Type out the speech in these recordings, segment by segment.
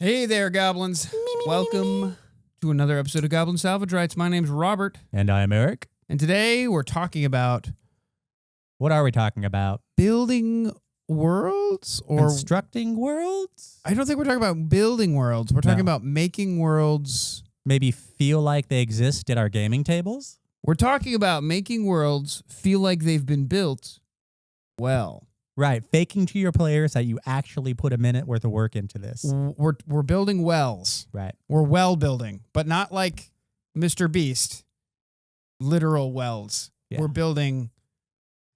Hey there, Goblins. Welcome to another episode of Goblin Salvage Rites. My name's Robert. And I'm Eric. And today we're talking about What are we talking about? building worlds or Constructing worlds? I don't think we're talking about building worlds. We're talking about making worlds. Maybe feel like they exist at our gaming tables? We're talking about making worlds feel like they've been built well. Right. Faking to your players that you actually put a minute worth of work into this. We're building wells. Right. We're well building, but not like Mr. Beast, literal wells. Yeah. We're building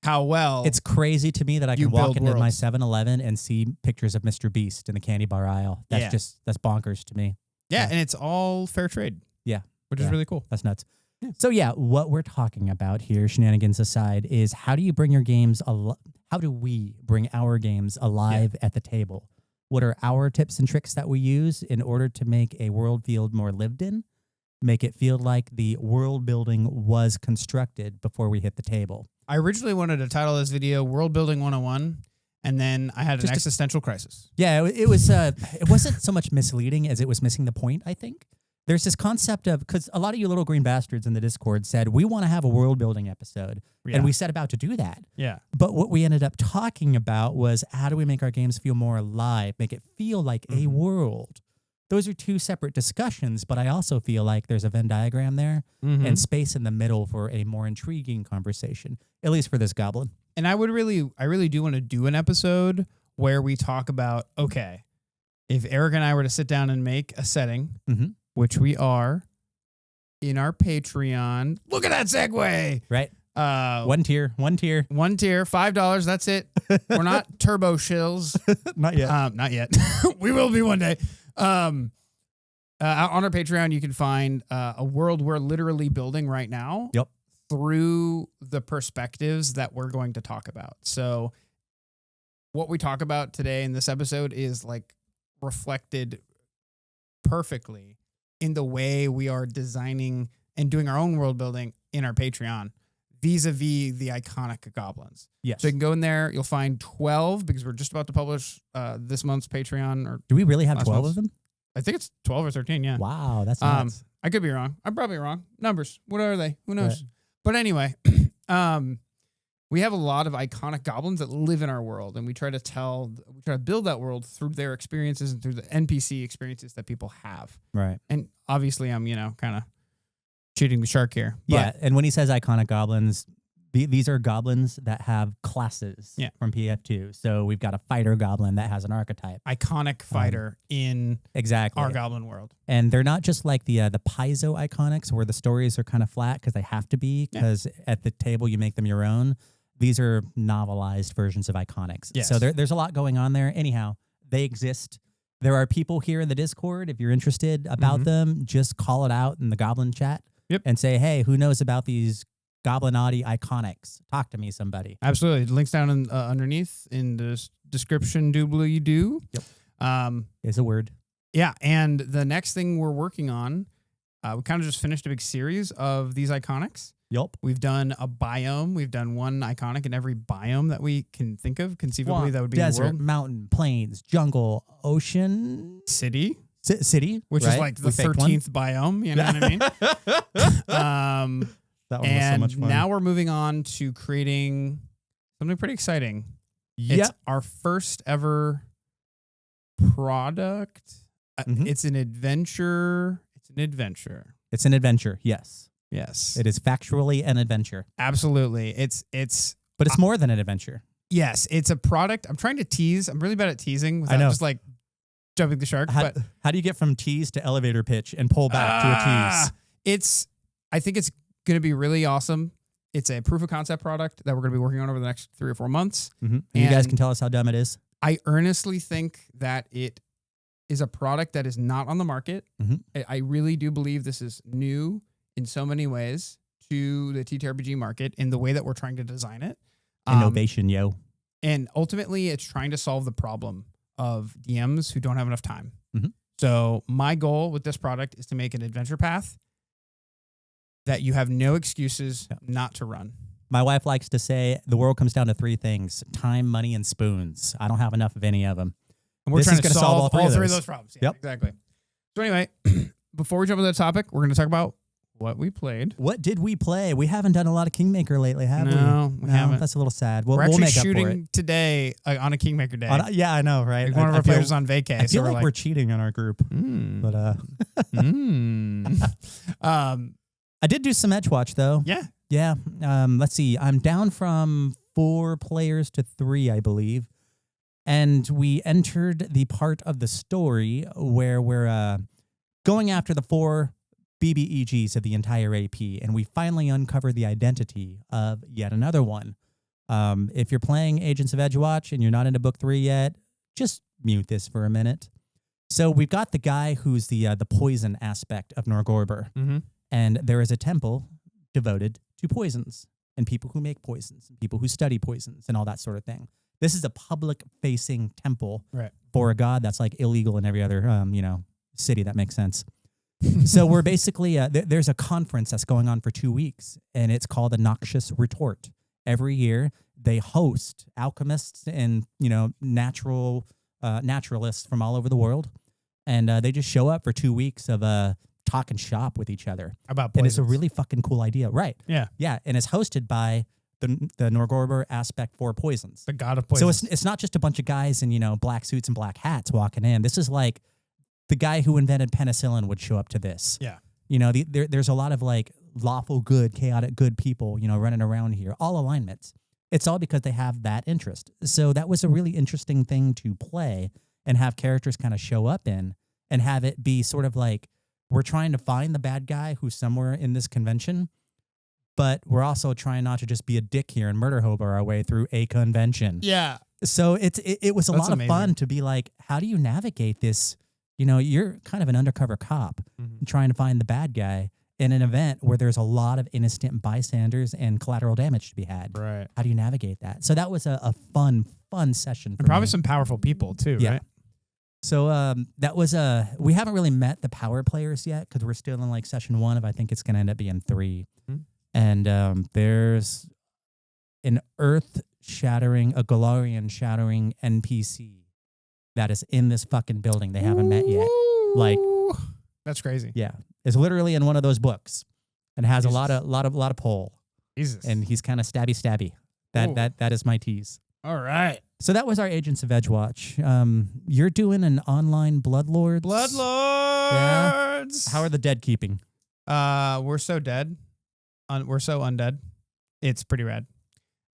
how well. It's crazy to me that I You can walk build into my worlds. 7-Eleven and see pictures of Mr. Beast in the candy bar aisle. That's bonkers to me. Yeah, and it's all fair trade. Yeah. Which is really cool. That's nuts. Yeah. So what we're talking about here, shenanigans aside, is how do you bring your games how do we bring our games alive at the table? What are our tips and tricks that we use in order to make a world feel more lived in? Make it feel like the world building was constructed before we hit the table. I originally wanted to title this video World Building 101, and then I had an Just existential crisis. Yeah, it was. It wasn't so much misleading as it was missing the point, I think. There's this concept of, because a lot of you little green bastards in the Discord said, we want to have a world building episode. Yeah. And we set about to do that. Yeah. But what we ended up talking about was how do we make our games feel more alive, make it feel like a world. Those are two separate discussions, but I also feel like there's a Venn diagram there and space in the middle for a more intriguing conversation, at least for this goblin. And I really do want to do an episode where we talk about, okay, if Eric and I were to sit down and make a setting, which we are in our Patreon. Look at that segue. Right. One tier. One tier, $5. That's it. We're not turbo shills. Not yet. Not yet. We will be one day. On our Patreon, you can find a world we're literally building right now. Yep. Through the perspectives that we're going to talk about. So what we talk about today in this episode is like reflected perfectly in the way we are designing and doing our own world building in our Patreon vis-a-vis the iconic goblins. Yes. So you can go in there. You'll find 12 because we're just about to publish this month's Patreon. Or do we really have 12 month's. of them? I think it's 12 or 13. Yeah. Wow. That's nuts. I could be wrong. I'm probably wrong. Numbers. What are they? Who knows? Right. But anyway, we have a lot of iconic goblins that live in our world, and we try to build that world through their experiences and through the NPC experiences that people have. Right. And obviously, I'm kind of shooting the shark here. But Yeah. And when he says iconic goblins, these are goblins that have classes from PF2. So we've got a fighter goblin that has an archetype. iconic fighter in Exactly. our goblin world. And they're not just like the Paizo iconics where the stories are kind of flat because they have to be because at the table you make them your own. These are novelized versions of iconics. Yes. So there's a lot going on there. Anyhow, they exist. There are people here in the Discord. If you're interested about them, just call it out in the Goblin chat and say, hey, who knows about these Goblinati iconics? Talk to me, somebody. Absolutely. The link's down underneath in the description doobly-doo. Yep. Is a word. Yeah, and the next thing we're working on, we kind of just finished a big series of these iconics. Yup. We've done a biome. We've done one iconic in every biome that we can think of. Conceivably, that would be desert, a world. mountain, plains, jungle, ocean, City, city, which right? is like the We faked one. 13th biome. You know what I mean? That one was And so much fun. now we're moving on to creating something pretty exciting. It's our first ever product. It's an adventure. It's an adventure. It's an adventure. Yes. Yes. It is factually an adventure. Absolutely. It's But it's more than an adventure. yes, it's a product. I'm trying to tease. I'm really bad at teasing without I know. just like jumping the shark. How do you get from tease to elevator pitch and pull back to a tease? I think it's going to be really awesome. It's a proof of concept product that we're going to be working on over the next 3 or 4 months. And you guys can tell us how dumb it is. I earnestly think that it is a product that is not on the market. I really do believe this is new in so many ways to the TTRPG market in the way that we're trying to design it. Innovation, yo. And ultimately, it's trying to solve the problem of DMs who don't have enough time. So my goal with this product is to make an adventure path that you have no excuses not to run. My wife likes to say the world comes down to 3 things: time, money, and spoons. I don't have enough of any of them. And we're This trying is to gonna solve all three of those. those problems. Yeah, Yep. exactly. So anyway, before we jump into the topic, we're going to talk about what we played. What did we play? We haven't done a lot of Kingmaker lately, have we? No, we haven't. That's a little sad. We'll We're actually make up for it. shooting today on a Kingmaker day. Yeah, I know, right? Like one of our players is on vacay. I feel so like we're cheating on our group. But I did do some Edgewatch though. Yeah. Yeah. Let's see. I'm down from 4 players to 3, I believe. And we entered the part of the story where we're going after the 4 BBEGs of the entire AP, and we finally uncover the identity of yet another one. If you're playing Agents of Edgewatch and you're not into book 3 yet, just mute this for a minute. So we've got the guy who's the poison aspect of Norgorber, and there is a temple devoted to poisons and people who make poisons and people who study poisons and all that sort of thing. This is a public-facing temple for a god that's like illegal in every other city. That makes sense. So we're basically there's a conference that's going on for 2 weeks, and it's called the Noxious Retort. Every year they host alchemists and naturalists from all over the world, and they just show up for 2 weeks of talking shop with each other about poisons. And it's a really fucking cool idea, right? Yeah, and it's hosted by the Norgorber aspect for poisons, the god of poisons. So it's not just a bunch of guys in black suits and black hats walking in. This is like the guy who invented penicillin would show up to this. Yeah. There's a lot of like lawful good, chaotic good people, running around here, all alignments. It's all because they have that interest. So that was a really interesting thing to play and have characters kind of show up in and have it be sort of like we're trying to find the bad guy who's somewhere in this convention, but we're also trying not to just be a dick here and murder hobo our way through a convention. Yeah. So it was a lot of fun to be like, how do you navigate this? You're kind of an undercover cop trying to find the bad guy in an event where there's a lot of innocent bystanders and collateral damage to be had. Right. How do you navigate that? So that was a fun session. And probably some powerful people too, right? So that was we haven't really met the power players yet because we're still in like session 1 of I think it's going to end up being 3. And there's an earth-shattering, a Galarian-shattering NPC that is in this fucking building they haven't met yet. Like, that's crazy. Yeah, it's literally in one of those books, and has a lot of pull. Jesus, and he's kind of stabby. That is my tease. All right. So that was our Agents of Edgewatch. You're doing an online Bloodlords. Bloodlords. Yeah. How are the dead keeping? We're so dead. We're so undead. It's pretty rad.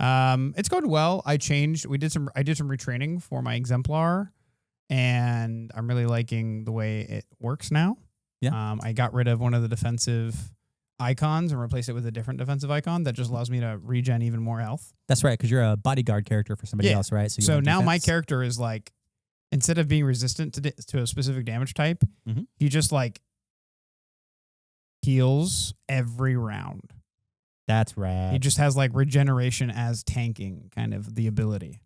It's going well. I did some retraining for my exemplar, and I'm really liking the way it works now. Yeah. I got rid of one of the defensive icons and replaced it with a different defensive icon that just allows me to regen even more health. That's right, because you're a bodyguard character for somebody else, right? So now my character is like, instead of being resistant to a specific damage type, he just like heals every round. That's rad. He just has like regeneration as tanking kind of the ability.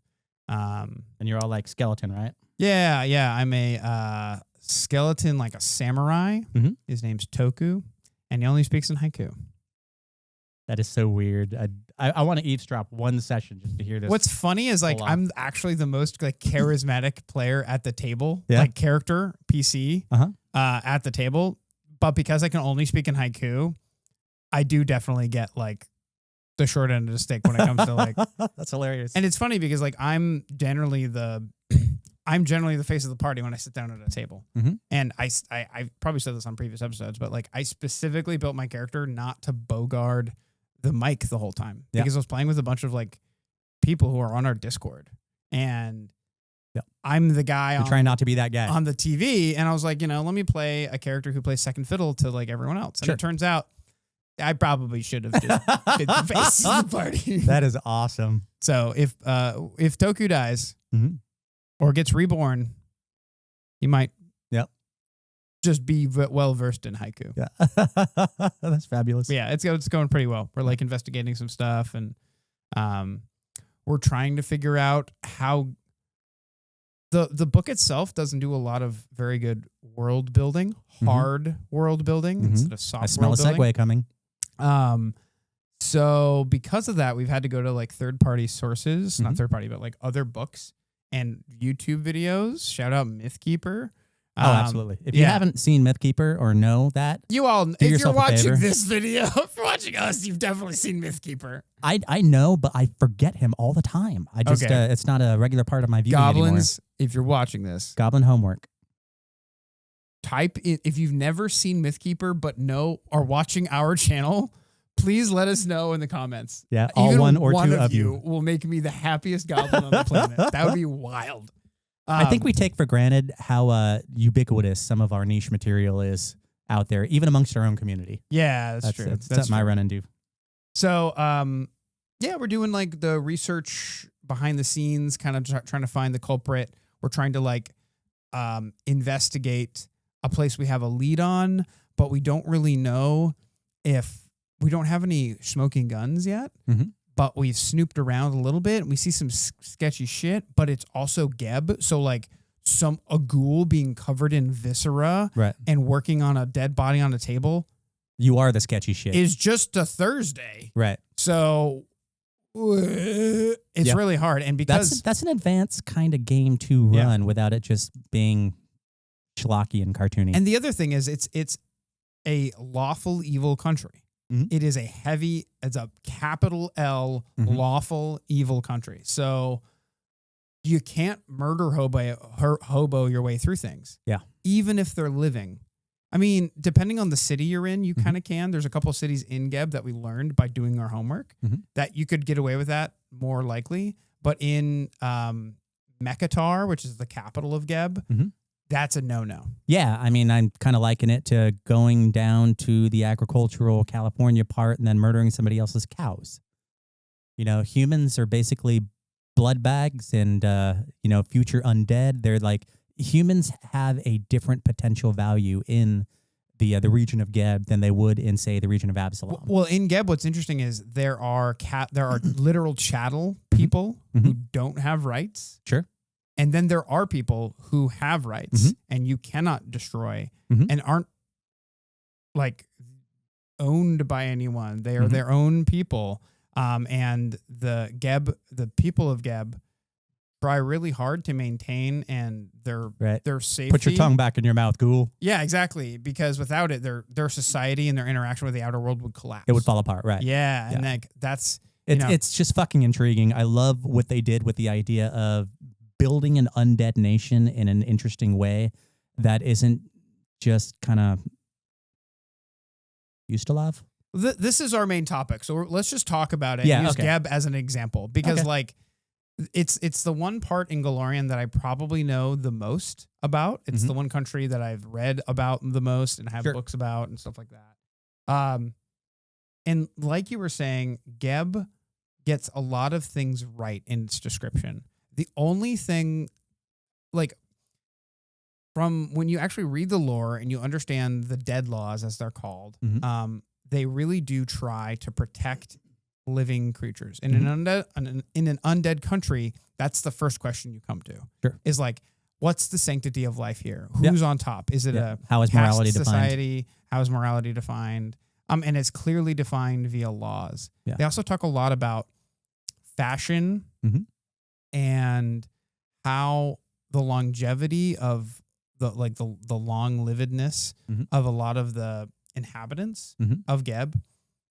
And you're all like skeleton, right? Yeah. I'm a skeleton, like a samurai. His name's Toku, and he only speaks in haiku. That is so weird. I want to eavesdrop one session just to hear this. What's funny is like I'm actually the most like charismatic player at the table, like character PC at the table. But because I can only speak in haiku, I do definitely get like the short end of the stick when it comes to like. That's hilarious. And it's funny because like I'm generally the face of the party when I sit down at a table. And I probably said this on previous episodes, but like I specifically built my character not to bogard the mic the whole time because I was playing with a bunch of like people who are on our Discord, and I'm the guy trying not to be that guy on the TV. And I was like, let me play a character who plays second fiddle to like everyone else. And it turns out I probably should have just been the face of the party. That is awesome. So if Toku dies or gets reborn, he might just be well versed in haiku. Yeah, that's fabulous. Yeah, it's going pretty well. We're like investigating some stuff, and we're trying to figure out how the book itself doesn't do a lot of very good world building, hard world building instead of soft. I smell world a building. segue coming. So because of that, we've had to go to like third party sources, not third party, but like other books, and YouTube videos. Shout out Mythkeeper. Oh, absolutely. If you haven't seen Mythkeeper or know that, you all, if you're yourself a watching favor. this video, if you're watching us, you've definitely seen Mythkeeper. I know, but I forget him all the time. I just it's not a regular part of my viewing Goblins, anymore. if you're watching this, Goblin homework. Type in, if you've never seen Mythkeeper but are watching our channel, please let us know in the comments. Yeah, all Even one or one two of you will make me the happiest goblin on the planet. That would be wild. I think we take for granted how ubiquitous some of our niche material is out there, even amongst our own community. Yeah, that's true. That's something I run into. So, yeah, we're doing like the research behind the scenes, kind of trying to find the culprit. We're trying to like investigate a place we have a lead on, but we don't really know if we don't have any smoking guns yet. Mm-hmm. But we've snooped around a little bit and we see some sketchy shit, but it's also Geb. So like a ghoul being covered in viscera and working on a dead body on a table. You are the sketchy shit. Is just a Thursday. Right. So it's really hard. And because that's an advanced kind of game to run without it just being schlocky and cartoony. And the other thing is it's a lawful evil country. Mm-hmm. It is it's a capital L lawful evil country. So you can't murder hobo your way through things. Yeah. Even if they're living. I mean, depending on the city you're in, you kind of can. There's a couple of cities in Geb that we learned by doing our homework that you could get away with that more likely. But in Mekatar, which is the capital of Geb, that's a no-no. Yeah, I mean, I'm kind of liking it to going down to the agricultural California part and then murdering somebody else's cows. You know, humans are basically blood bags and, future undead. They're like, humans have a different potential value in the region of Geb than they would in, say, the region of Absalom. Well, in Geb, what's interesting is there are literal chattel people who don't have rights. Sure. And then there are people who have rights and you cannot destroy and aren't like owned by anyone. They are their own people. And the people of Geb try really hard to maintain and their safety. Put your tongue back in your mouth, ghoul. Yeah, exactly. Because without it, their society and their interaction with the outer world would collapse. It would fall apart, right? Yeah. And like that's it's just fucking intriguing. I love what they did with the idea of building an undead nation in an interesting way that isn't just kind of used to love. This is our main topic, so let's just talk about it. Yeah, and use Geb as an example because like it's the one part in Golarion that I probably know the most about. It's the one country that I've read about the most and have books about and stuff like that. And like you were saying, Geb gets a lot of things right in its description. The only thing, like, from when you actually read the lore and you understand the dead laws, as they're called, they really do try to protect living creatures. In an undead country, that's the first question you come to. Sure. Is like, what's the sanctity of life here? Who's on top? Is it a how is morality society? Defined? How is morality defined? And it's clearly defined via laws. Yeah. They also talk a lot about fashion. And how the longevity of the long livedness of a lot of the inhabitants of Geb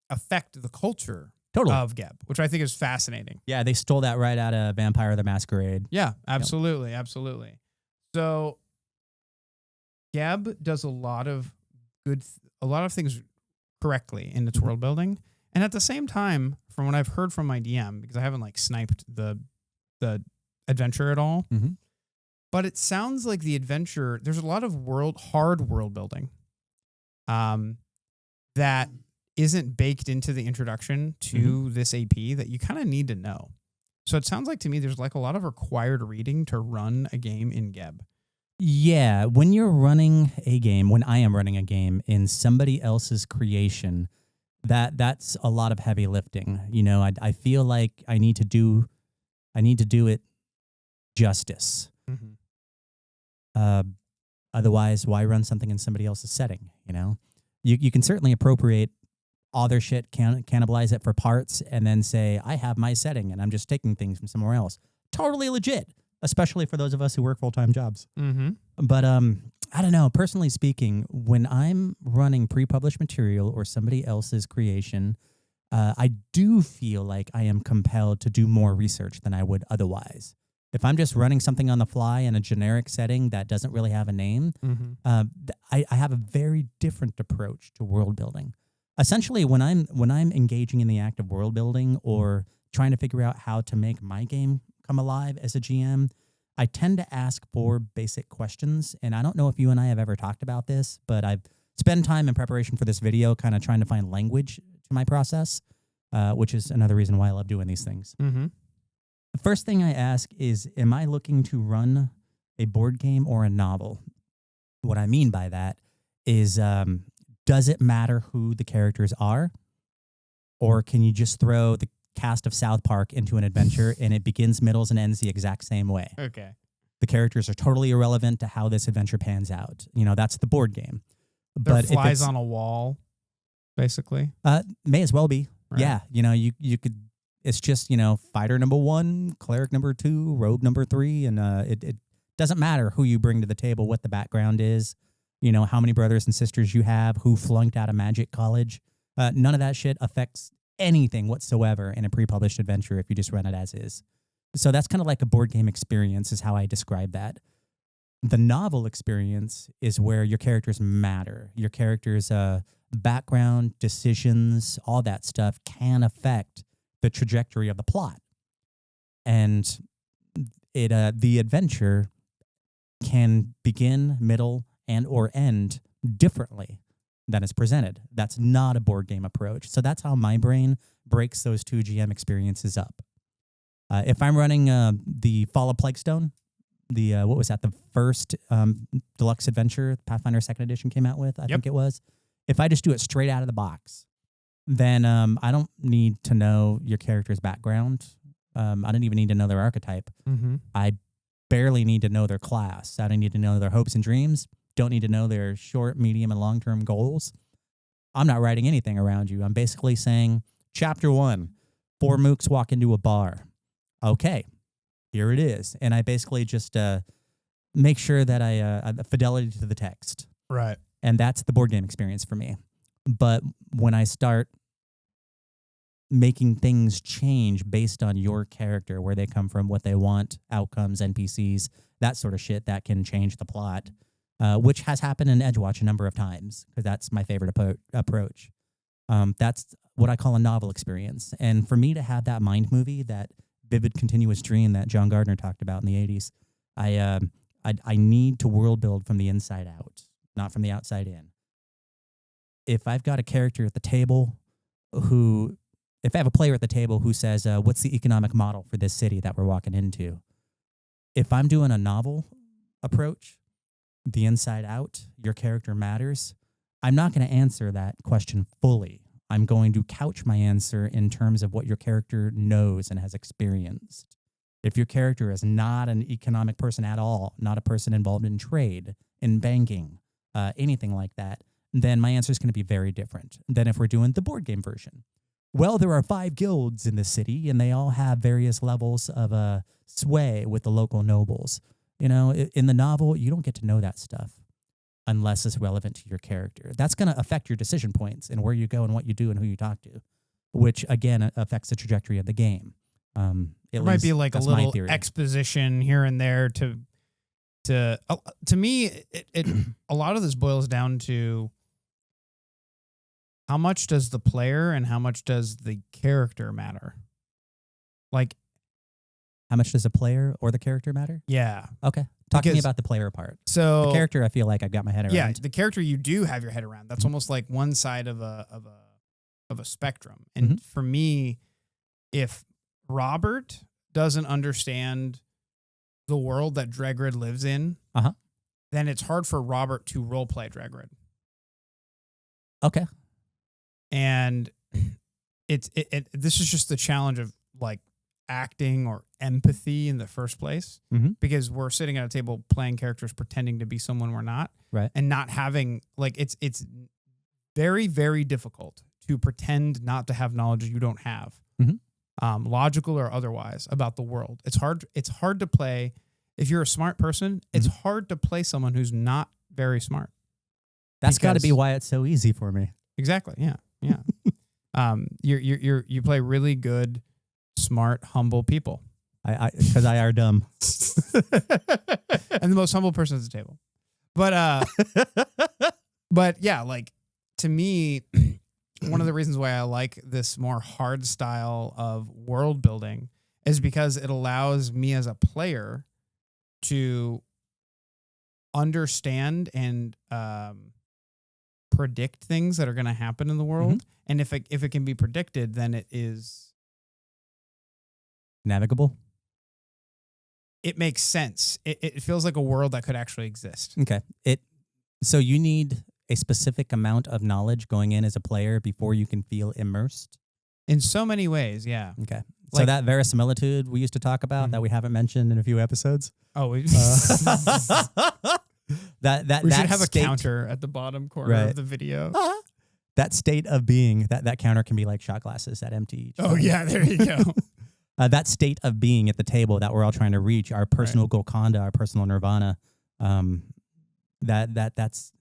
affect the culture of Geb, which I think is fascinating. Yeah, they stole that right out of Vampire the Masquerade. Yeah, absolutely, absolutely. So Geb does a lot of things correctly in its world building, and at the same time, from what I've heard from my DM, because I haven't like sniped the adventure at all. But it sounds like the adventure, there's a lot of hard world building that isn't baked into the introduction to this AP that you kind of need to know. So it sounds like to me there's like a lot of required reading to run a game in Geb. Yeah, when you're running a game, when I am running a game in somebody else's creation, that's a lot of heavy lifting. You know, I feel like I need to do it justice. Otherwise, why run something in somebody else's setting? You know, you can certainly appropriate all their shit, cannibalize it for parts, and then say, I have my setting and I'm just taking things from somewhere else. Totally legit. especially for those of us who work full-time jobs. Mm-hmm. But I don't know. Personally speaking, when I'm running pre-published material or somebody else's creation, I do feel like I am compelled to do more research than I would otherwise. If I'm just running something on the fly in a generic setting that doesn't really have a name, I have a very different approach to world building. Essentially, when I'm engaging in the act of world building or trying to figure out how to make my game come alive as a GM, I tend to ask 4 basic questions. And I don't know if you and I have ever talked about this, but I've spent time in preparation for this video kind of trying to find language to my process, which is another reason why I love doing these things. Mm-hmm. The first thing I ask is, am I looking to run a board game or a novel? What I mean by that is, does it matter who the characters are? Or can you just throw the cast of South Park into an adventure and it begins, middles, and ends the exact same way? Okay. The characters are totally irrelevant to how this adventure pans out. You know, that's the board game. They're But flies on a wall, basically. May as well be. Right. Yeah. You know, you could, it's just, you know, fighter number 1, cleric number 2, rogue number 3. And it doesn't matter who you bring to the table, what the background is, you know, how many brothers and sisters you have, who flunked out of magic college. None of that shit affects anything whatsoever in a pre-published adventure if you just run it as is. So that's kind of like a board game experience is how I describe that. The novel experience is where your characters matter. Your characters' background, decisions, all that stuff can affect the trajectory of the plot. And the adventure can begin, middle, and or end differently than is presented. That's not a board game approach. So that's how my brain breaks those 2 GM experiences up. If I'm running the Fall of Plaguestone, what was that? The first deluxe adventure Pathfinder 2nd Edition came out with, I think it was. If I just do it straight out of the box, then I don't need to know your character's background. I don't even need to know their archetype. Mm-hmm. I barely need to know their class. I don't need to know their hopes and dreams. Don't need to know their short, medium, and long-term goals. I'm not writing anything around you. I'm basically saying, Chapter 1, 4 mooks walk into a bar. Okay, here it is. And I basically just make sure that I fidelity to the text. Right. And that's the board game experience for me. But when I start making things change based on your character, where they come from, what they want, outcomes, NPCs, that sort of shit, that can change the plot, which has happened in Edgewatch a number of times, because that's my favorite approach. That's what I call a novel experience. And for me to have that mind movie, that vivid continuous dream that John Gardner talked about in the 80s, I need to world build from the inside out, not from the outside in. If I've got a character at the table if I have a player at the table who says, what's the economic model for this city that we're walking into? If I'm doing a novel approach, the inside out, your character matters, I'm not going to answer that question fully. I'm going to couch my answer in terms of what your character knows and has experienced. If your character is not an economic person at all, not a person involved in trade, in banking, anything like that, then my answer is going to be very different than if we're doing the board game version. Well, there are 5 guilds in the city, and they all have various levels of sway with the local nobles. You know, in the novel, you don't get to know that stuff unless it's relevant to your character. That's going to affect your decision points and where you go and what you do and who you talk to, which, again, affects the trajectory of the game. It might be like a little exposition here and there to me, a lot of this boils down to how much does the player and how much does the character matter? Like, how much does the player or the character matter? Yeah. Okay. Talk to me about the player part. So the character, I feel like I've got my head around. Yeah, the character you do have your head around. That's almost like one side of a spectrum. And for me, if Robert doesn't understand the world that Dregrid lives in, then it's hard for Robert to roleplay Dregrid. Okay. And this is just the challenge of like acting or empathy in the first place, because we're sitting at a table playing characters pretending to be someone we're not, right? And not having like it's very, very difficult to pretend not to have knowledge you don't have, logical or otherwise, about the world. It's hard to play if you're a smart person, it's hard to play someone who's not very smart. That's got to be Because- why it's so easy for me. Exactly. Yeah. Yeah. You play really good, smart, humble people. Because I are dumb. And the most humble person at the table. But yeah, like to me, one of the reasons why I like this more hard style of world building is because it allows me as a player to understand and predict things that are going to happen in the world. And if it can be predicted, then it is Navigable. it makes sense. It feels like a world that could actually exist. Okay. So you need a specific amount of knowledge going in as a player before you can feel immersed. In so many ways, yeah. Okay. So Like- that verisimilitude we used to talk about that we haven't mentioned in a few episodes. Oh, we, That we that should have state, a counter at the bottom corner Right. of the video. That state of being, that counter can be like shot glasses that empty each. Oh, time. yeah, there you go. That state of being at the table that we're all trying to reach, our personal Golconda, our personal Nirvana, that's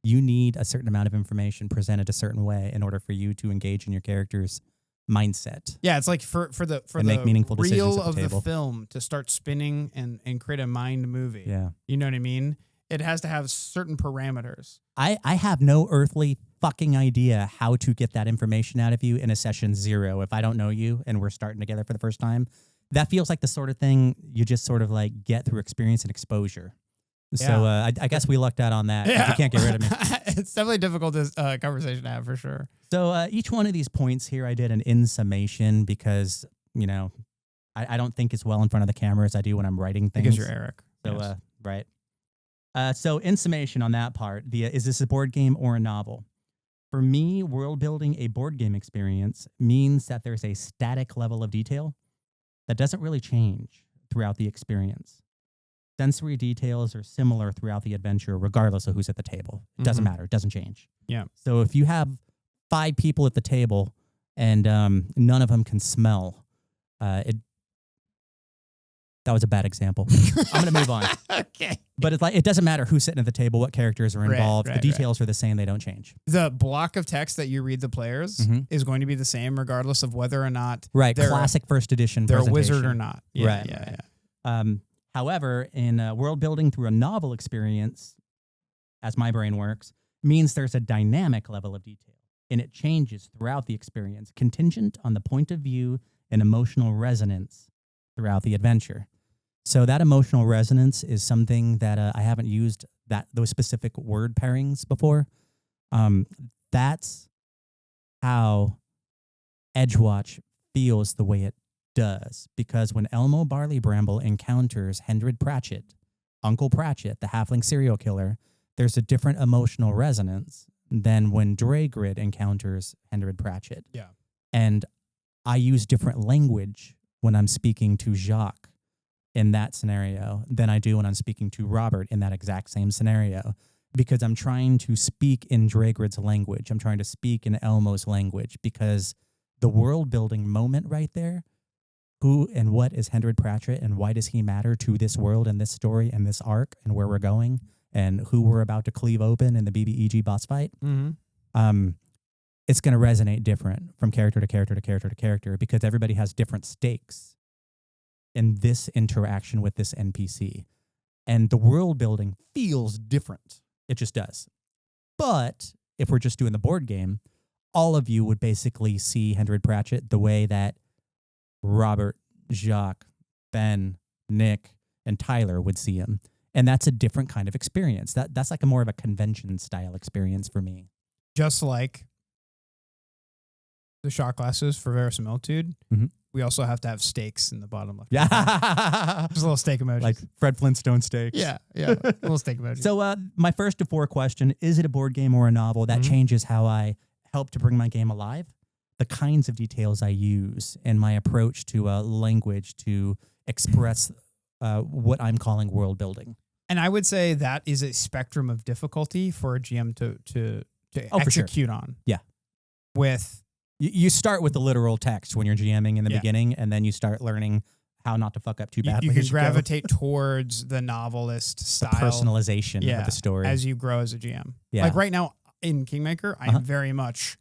you need a certain amount of information presented a certain way in order for you to engage in your character's mindset. Yeah, it's like for the And make meaningful decisions reel at the of table. the film to start spinning and create a mind movie. Yeah. You know what I mean? It has to have certain parameters. I have no earthly fucking idea how to get that information out of you in a session 0 if I don't know you and we're starting together for the first time. That feels like the sort of thing you just sort of like get through experience and exposure. So I guess we lucked out on that. Yeah. You can't get rid of me. It's definitely a difficult conversation to have for sure. So each one of these points here I did an in summation because, you know, I don't think as well in front of the camera as I do when I'm writing things. Because you're Eric. So, Yes. right. So in summation on that part, is this a board game or a novel? For me, world building a board game experience means that there's a static level of detail that doesn't really change throughout the experience. Sensory details are similar throughout the adventure, regardless of who's at the table. It doesn't matter. It doesn't change. Yeah. So if you have 5 people at the table and none of them can smell, that was a bad example. I'm going to move on. Okay. But it's like it doesn't matter who's sitting at the table, what characters are involved. right, the details are the same; they don't change. The block of text that you read the players is going to be the same regardless of whether or not Right, they're classic first edition. they're a wizard presentation. or not. Yeah, Right, yeah, right. yeah. However, in world building through a novel experience, as my brain works, means there's a dynamic level of detail, and it changes throughout the experience, contingent on the point of view and emotional resonance throughout the adventure. So that emotional resonance is something that I haven't used those specific word pairings before. That's how Edgewatch feels the way it does, because when Elmo Barley Bramble encounters Hendred Pratchett, Uncle Pratchett, the halfling serial killer, there's a different emotional resonance than when Dragrid encounters Hendred Pratchett. Yeah. And I use different language when I'm speaking to Jacques in that scenario than I do when I'm speaking to Robert in that exact same scenario, because I'm trying to speak in Dragrid's language. I'm trying to speak in Elmo's language, because the world building moment right there, who and what is Hendred Pratchett and why does he matter to this world and this story and this arc and where we're going and who we're about to cleave open in the BBEG boss fight, it's going to resonate different from character to character to character to character, because everybody has different stakes in this interaction with this NPC. And the world building feels different. It just does. But if we're just doing the board game, all of you would basically see Hendred Pratchett the way that Robert, Jacques, Ben, Nick, and Tyler would see him. And that's a different kind of experience. That's like a more of a convention style experience for me. Just like the shot glasses for verisimilitude, we also have to have stakes in the bottom left. Yeah. Just a little steak emoji. Like Fred Flintstone steaks. yeah, a little steak emoji. So my first of 4 question, is it a board game or a novel? That changes how I help to bring my game alive. The kinds of details I use and my approach to language to express what I'm calling world building. And I would say that is a spectrum of difficulty for a GM to execute on. Yeah. With You start with the literal text when you're GMing in the beginning, and then you start learning how not to fuck up too You, badly. you can as go. gravitate towards the novelist the style personalization of the story. as you grow as a GM. Yeah. Like right now in Kingmaker, I am very much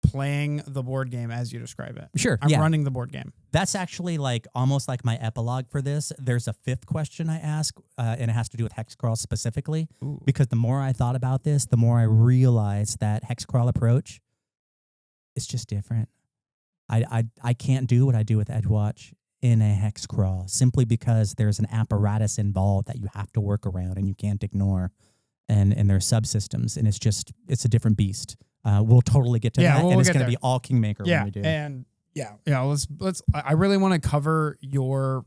playing the board game as you describe it. Sure. I'm running the board game. That's actually like almost like my epilogue for this. There's a fifth question I ask, and it has to do with Hexcrawls specifically. Ooh. Because the more I thought about this, the more I realized that Hexcrawl approach is just different. I can't do what I do with Edgewatch in a Hexcrawl simply because there's an apparatus involved that you have to work around and you can't ignore. And there's subsystems, and it's a different beast. We'll totally get to that, and it's going to be all Kingmaker when we do. And let's. I really want to cover your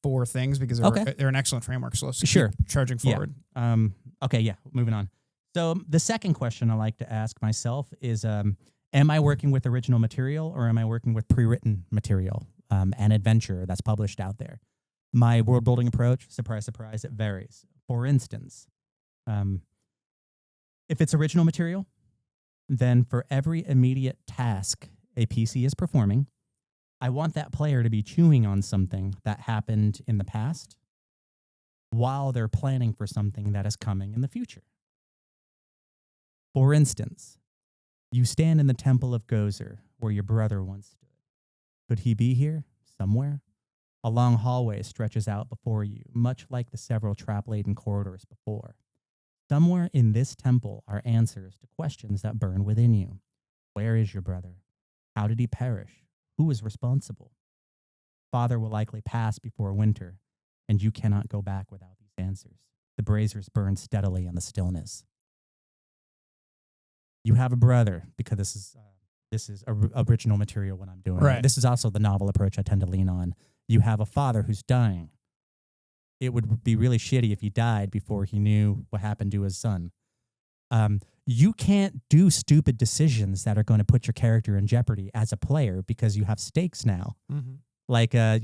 4 things because they're an excellent framework. So let's keep charging forward. Yeah. Moving on. So the second question I like to ask myself is, am I working with original material or am I working with pre-written material, an adventure that's published out there? My world building approach, surprise, surprise, it varies. For instance, if it's original material, then for every immediate task a PC is performing, I want that player to be chewing on something that happened in the past while they're planning for something that is coming in the future. For instance, you stand in the Temple of Gozer where your brother once stood. Could he be here, somewhere? A long hallway stretches out before you, much like the several trap-laden corridors before. Somewhere in this temple are answers to questions that burn within you. Where is your brother? How did he perish? Who is responsible? Father will likely pass before winter, and you cannot go back without these answers. The braziers burn steadily in the stillness. You have a brother, because this is original material when I'm doing it. This is also the novel approach I tend to lean on. You have a father who's dying. It would be really shitty if he died before he knew what happened to his son. You can't do stupid decisions that are going to put your character in jeopardy as a player because you have stakes now. Mm-hmm. Like, I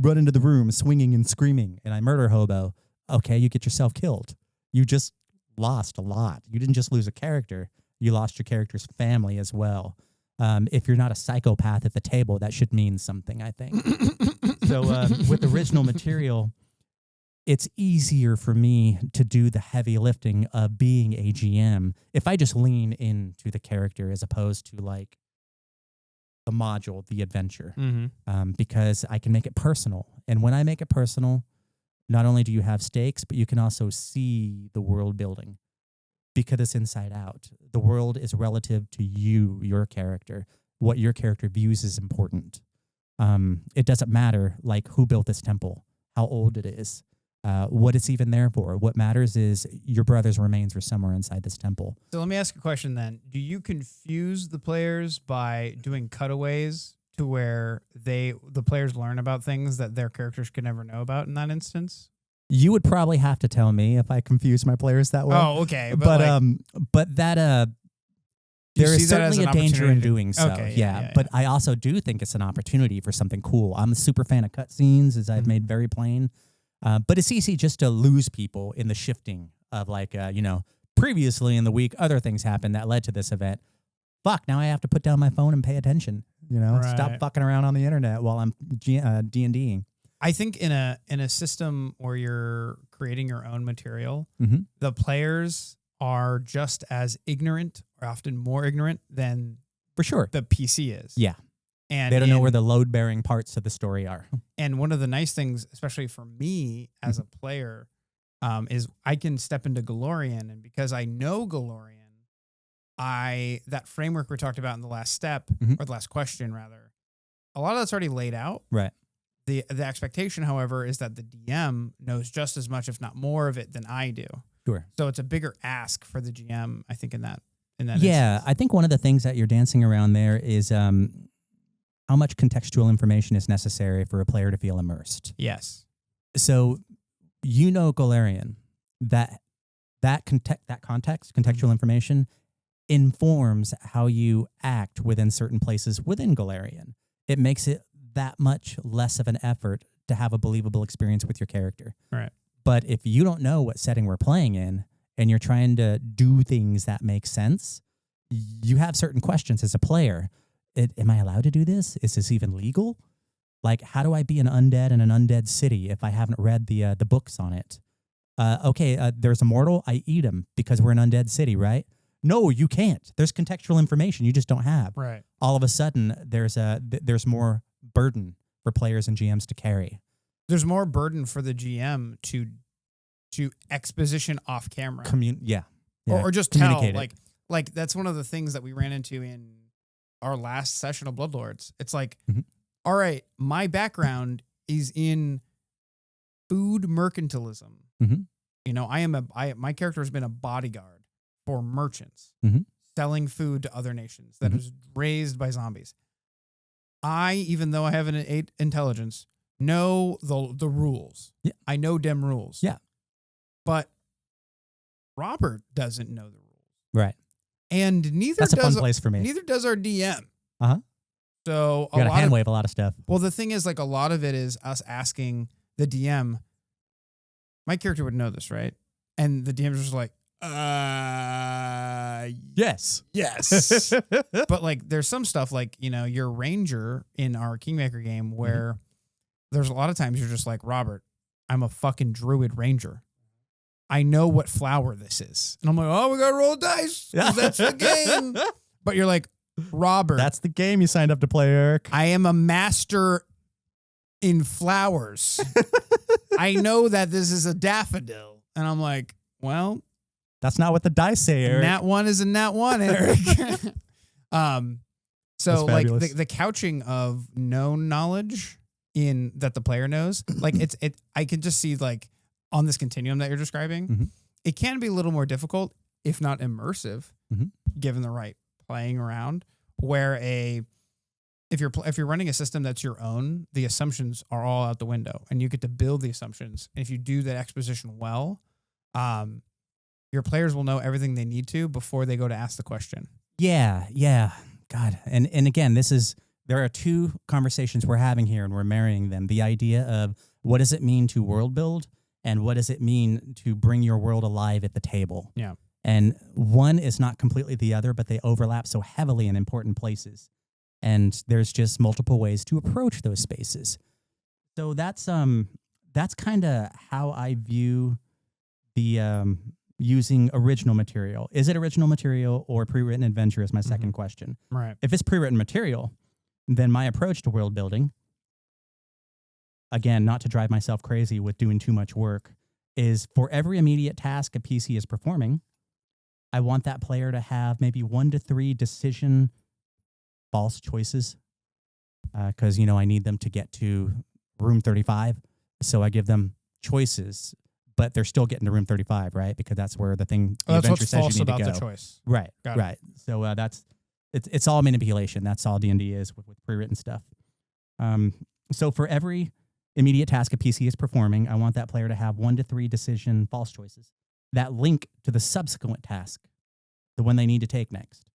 run into the room swinging and screaming and I murder hobo. Okay, you get yourself killed. You just lost a lot. You didn't just lose a character. You lost your character's family as well. If you're not a psychopath at the table, that should mean something, I think. So with original material, it's easier for me to do the heavy lifting of being a GM if I just lean into the character as opposed to like the module, the adventure, because I can make it personal. And when I make it personal, not only do you have stakes, but you can also see the world building because it's inside out. The world is relative to you, your character. What your character views is important. It doesn't matter like who built this temple, how old it is. What it's even there for. What matters is your brother's remains are somewhere inside this temple. So let me ask a question then. Do you confuse the players by doing cutaways to where the players learn about things that their characters could never know about in that instance? You would probably have to tell me if I confuse my players that way. Oh, okay. But that there is certainly a danger in doing so. Okay, yeah. But I also do think it's an opportunity for something cool. I'm a super fan of cutscenes, as I've made very plain. But it's easy just to lose people in the shifting of like, previously in the week, other things happened that led to this event. Fuck, now I have to put down my phone and pay attention. Stop fucking around on the internet while I'm D&Ding. I think in a system where you're creating your own material, the players are just as ignorant or often more ignorant than for sure the PC is. Yeah. And they don't know where the load-bearing parts of the story are. And one of the nice things, especially for me as a player, is I can step into Golarion, and because I know Golarion, that framework we talked about in the last step, or the last question rather, a lot of that's already laid out. Right. The expectation, however, is that the DM knows just as much, if not more of it than I do. Sure. So it's a bigger ask for the GM, I think, in that Yeah, instance. I think one of the things that you're dancing around there is how much contextual information is necessary for a player to feel immersed. Yes. So, Golarion, that context, contextual information, informs how you act within certain places within Golarion. It makes it that much less of an effort to have a believable experience with your character. Right. But if you don't know what setting we're playing in and you're trying to do things that make sense, you have certain questions as a player. Am I allowed to do this? Is this even legal? Like, how do I be an undead in an undead city if I haven't read the books on it? There's a mortal, I eat him because we're an undead city, right? No, you can't. There's contextual information you just don't have. Right. All of a sudden, there's more burden for players and GMs to carry. There's more burden for the GM to exposition off camera. Yeah. Or just tell. Communicate it. Like that's one of the things that we ran into in our last session of Bloodlords. It's like, all right, my background is in food mercantilism. Mm-hmm. You know, my character has been a bodyguard for merchants selling food to other nations that is raised by zombies. Even though I have an 8 intelligence, know the rules. Yeah. I know dem rules. Yeah. But Robert doesn't know the rules. Right. And that's a fun place for me. Neither does our DM. Uh-huh. So you gotta hand wave a lot of stuff. Well, the thing is, like, a lot of it is us asking the DM, my character would know this, right? And the DM's just like, yes. Yes. But like, there's some stuff like, you know, your ranger in our Kingmaker game where there's a lot of times you're just like, Robert, I'm a fucking druid ranger. I know what flower this is. And I'm like, oh, we got to roll dice. 'Cause that's the game. But you're like, Robert. That's the game you signed up to play, Eric. I am a master in flowers. I know that this is a daffodil. And I'm like, well. That's not what the dice say, Eric. Nat 1 is a nat 1, Eric. So like the couching of known knowledge in that the player knows, like I can just see like on this continuum that you're describing, it can be a little more difficult, if not immersive, given the right playing around. Where if you're running a system that's your own, the assumptions are all out the window, and you get to build the assumptions. And if you do that exposition well, your players will know everything they need to before they go to ask the question. Yeah. God. And again, there are two conversations we're having here, and we're marrying them. The idea of what does it mean to world build, and what does it mean to bring your world alive at the table? Yeah. And one is not completely the other, but they overlap so heavily in important places. And there's just multiple ways to approach those spaces. So that's kind of how I view the using original material. Is it original material or pre-written adventure is my second question. Right. If it's pre-written material, then my approach to world building, again, not to drive myself crazy with doing too much work, is for every immediate task a PC is performing, I want that player to have maybe 1 to 3 decision false choices. Because, I need them to get to room 35. So I give them choices, but they're still getting to room 35, right? Because that's where the adventure says you need to go. The choice. Right, Got right. It. So it's all manipulation. That's all D&D is with pre-written stuff. So for every immediate task a PC is performing, I want that player to have 1 to 3 decision false choices that link to the subsequent task, the one they need to take next,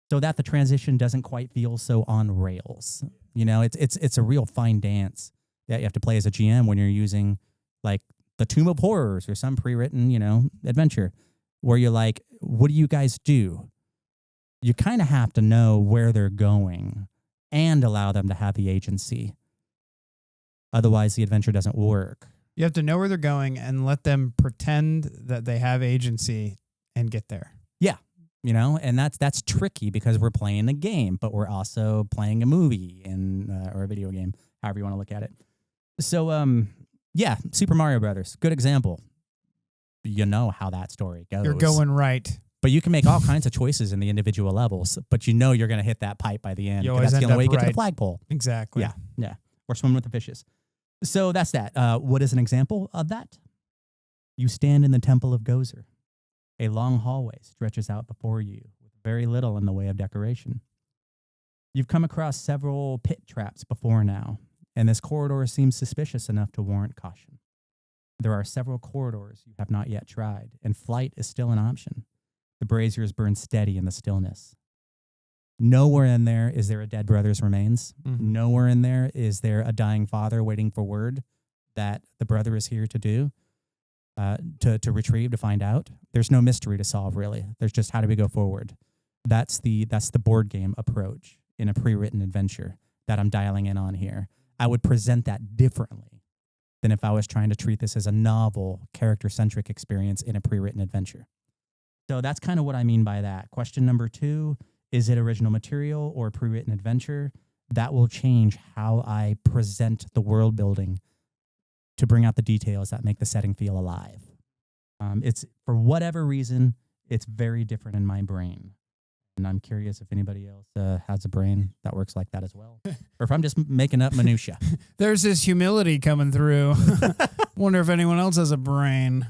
so that the transition doesn't quite feel so on rails. It's a real fine dance that you have to play as a GM when you're using like the Tomb of Horrors or some pre-written, adventure, where you're like, what do you guys do? You kind of have to know where they're going and allow them to have the agency. Otherwise, the adventure doesn't work. You have to know where they're going and let them pretend that they have agency and get there. Yeah. And that's tricky because we're playing a game, but we're also playing a movie or a video game, however you want to look at it. So, yeah, Super Mario Brothers, good example. You know how that story goes. You're going right. But you can make all kinds of choices in the individual levels, but you're going to hit that pipe by the end. That's the only way you get to the flagpole. Exactly. Yeah. Or swim with the fishes. So that's that. What is an example of that? You stand in the Temple of Gozer. A long hallway stretches out before you with very little in the way of decoration. You've come across several pit traps before now, and this corridor seems suspicious enough to warrant caution. There are several corridors you have not yet tried, and flight is still an option. The braziers burn steady in the stillness. Nowhere in there is there a dead brother's remains. Nowhere in there is there a dying father waiting for word that the brother is here to do, to retrieve, to find out. There's no mystery to solve, really. There's just how do we go forward. That's the board game approach in a pre-written adventure that I'm dialing in on here. I would present that differently than if I was trying to treat this as a novel, character-centric experience in a pre-written adventure. So that's kind of what I mean by that. Question number 2, is it original material or pre-written adventure? That will change how I present the world building to bring out the details that make the setting feel alive. It's, for whatever reason, it's very different in my brain. And I'm curious if anybody else has a brain that works like that as well. Or if I'm just making up minutia. There's this humility coming through. Wonder if anyone else has a brain.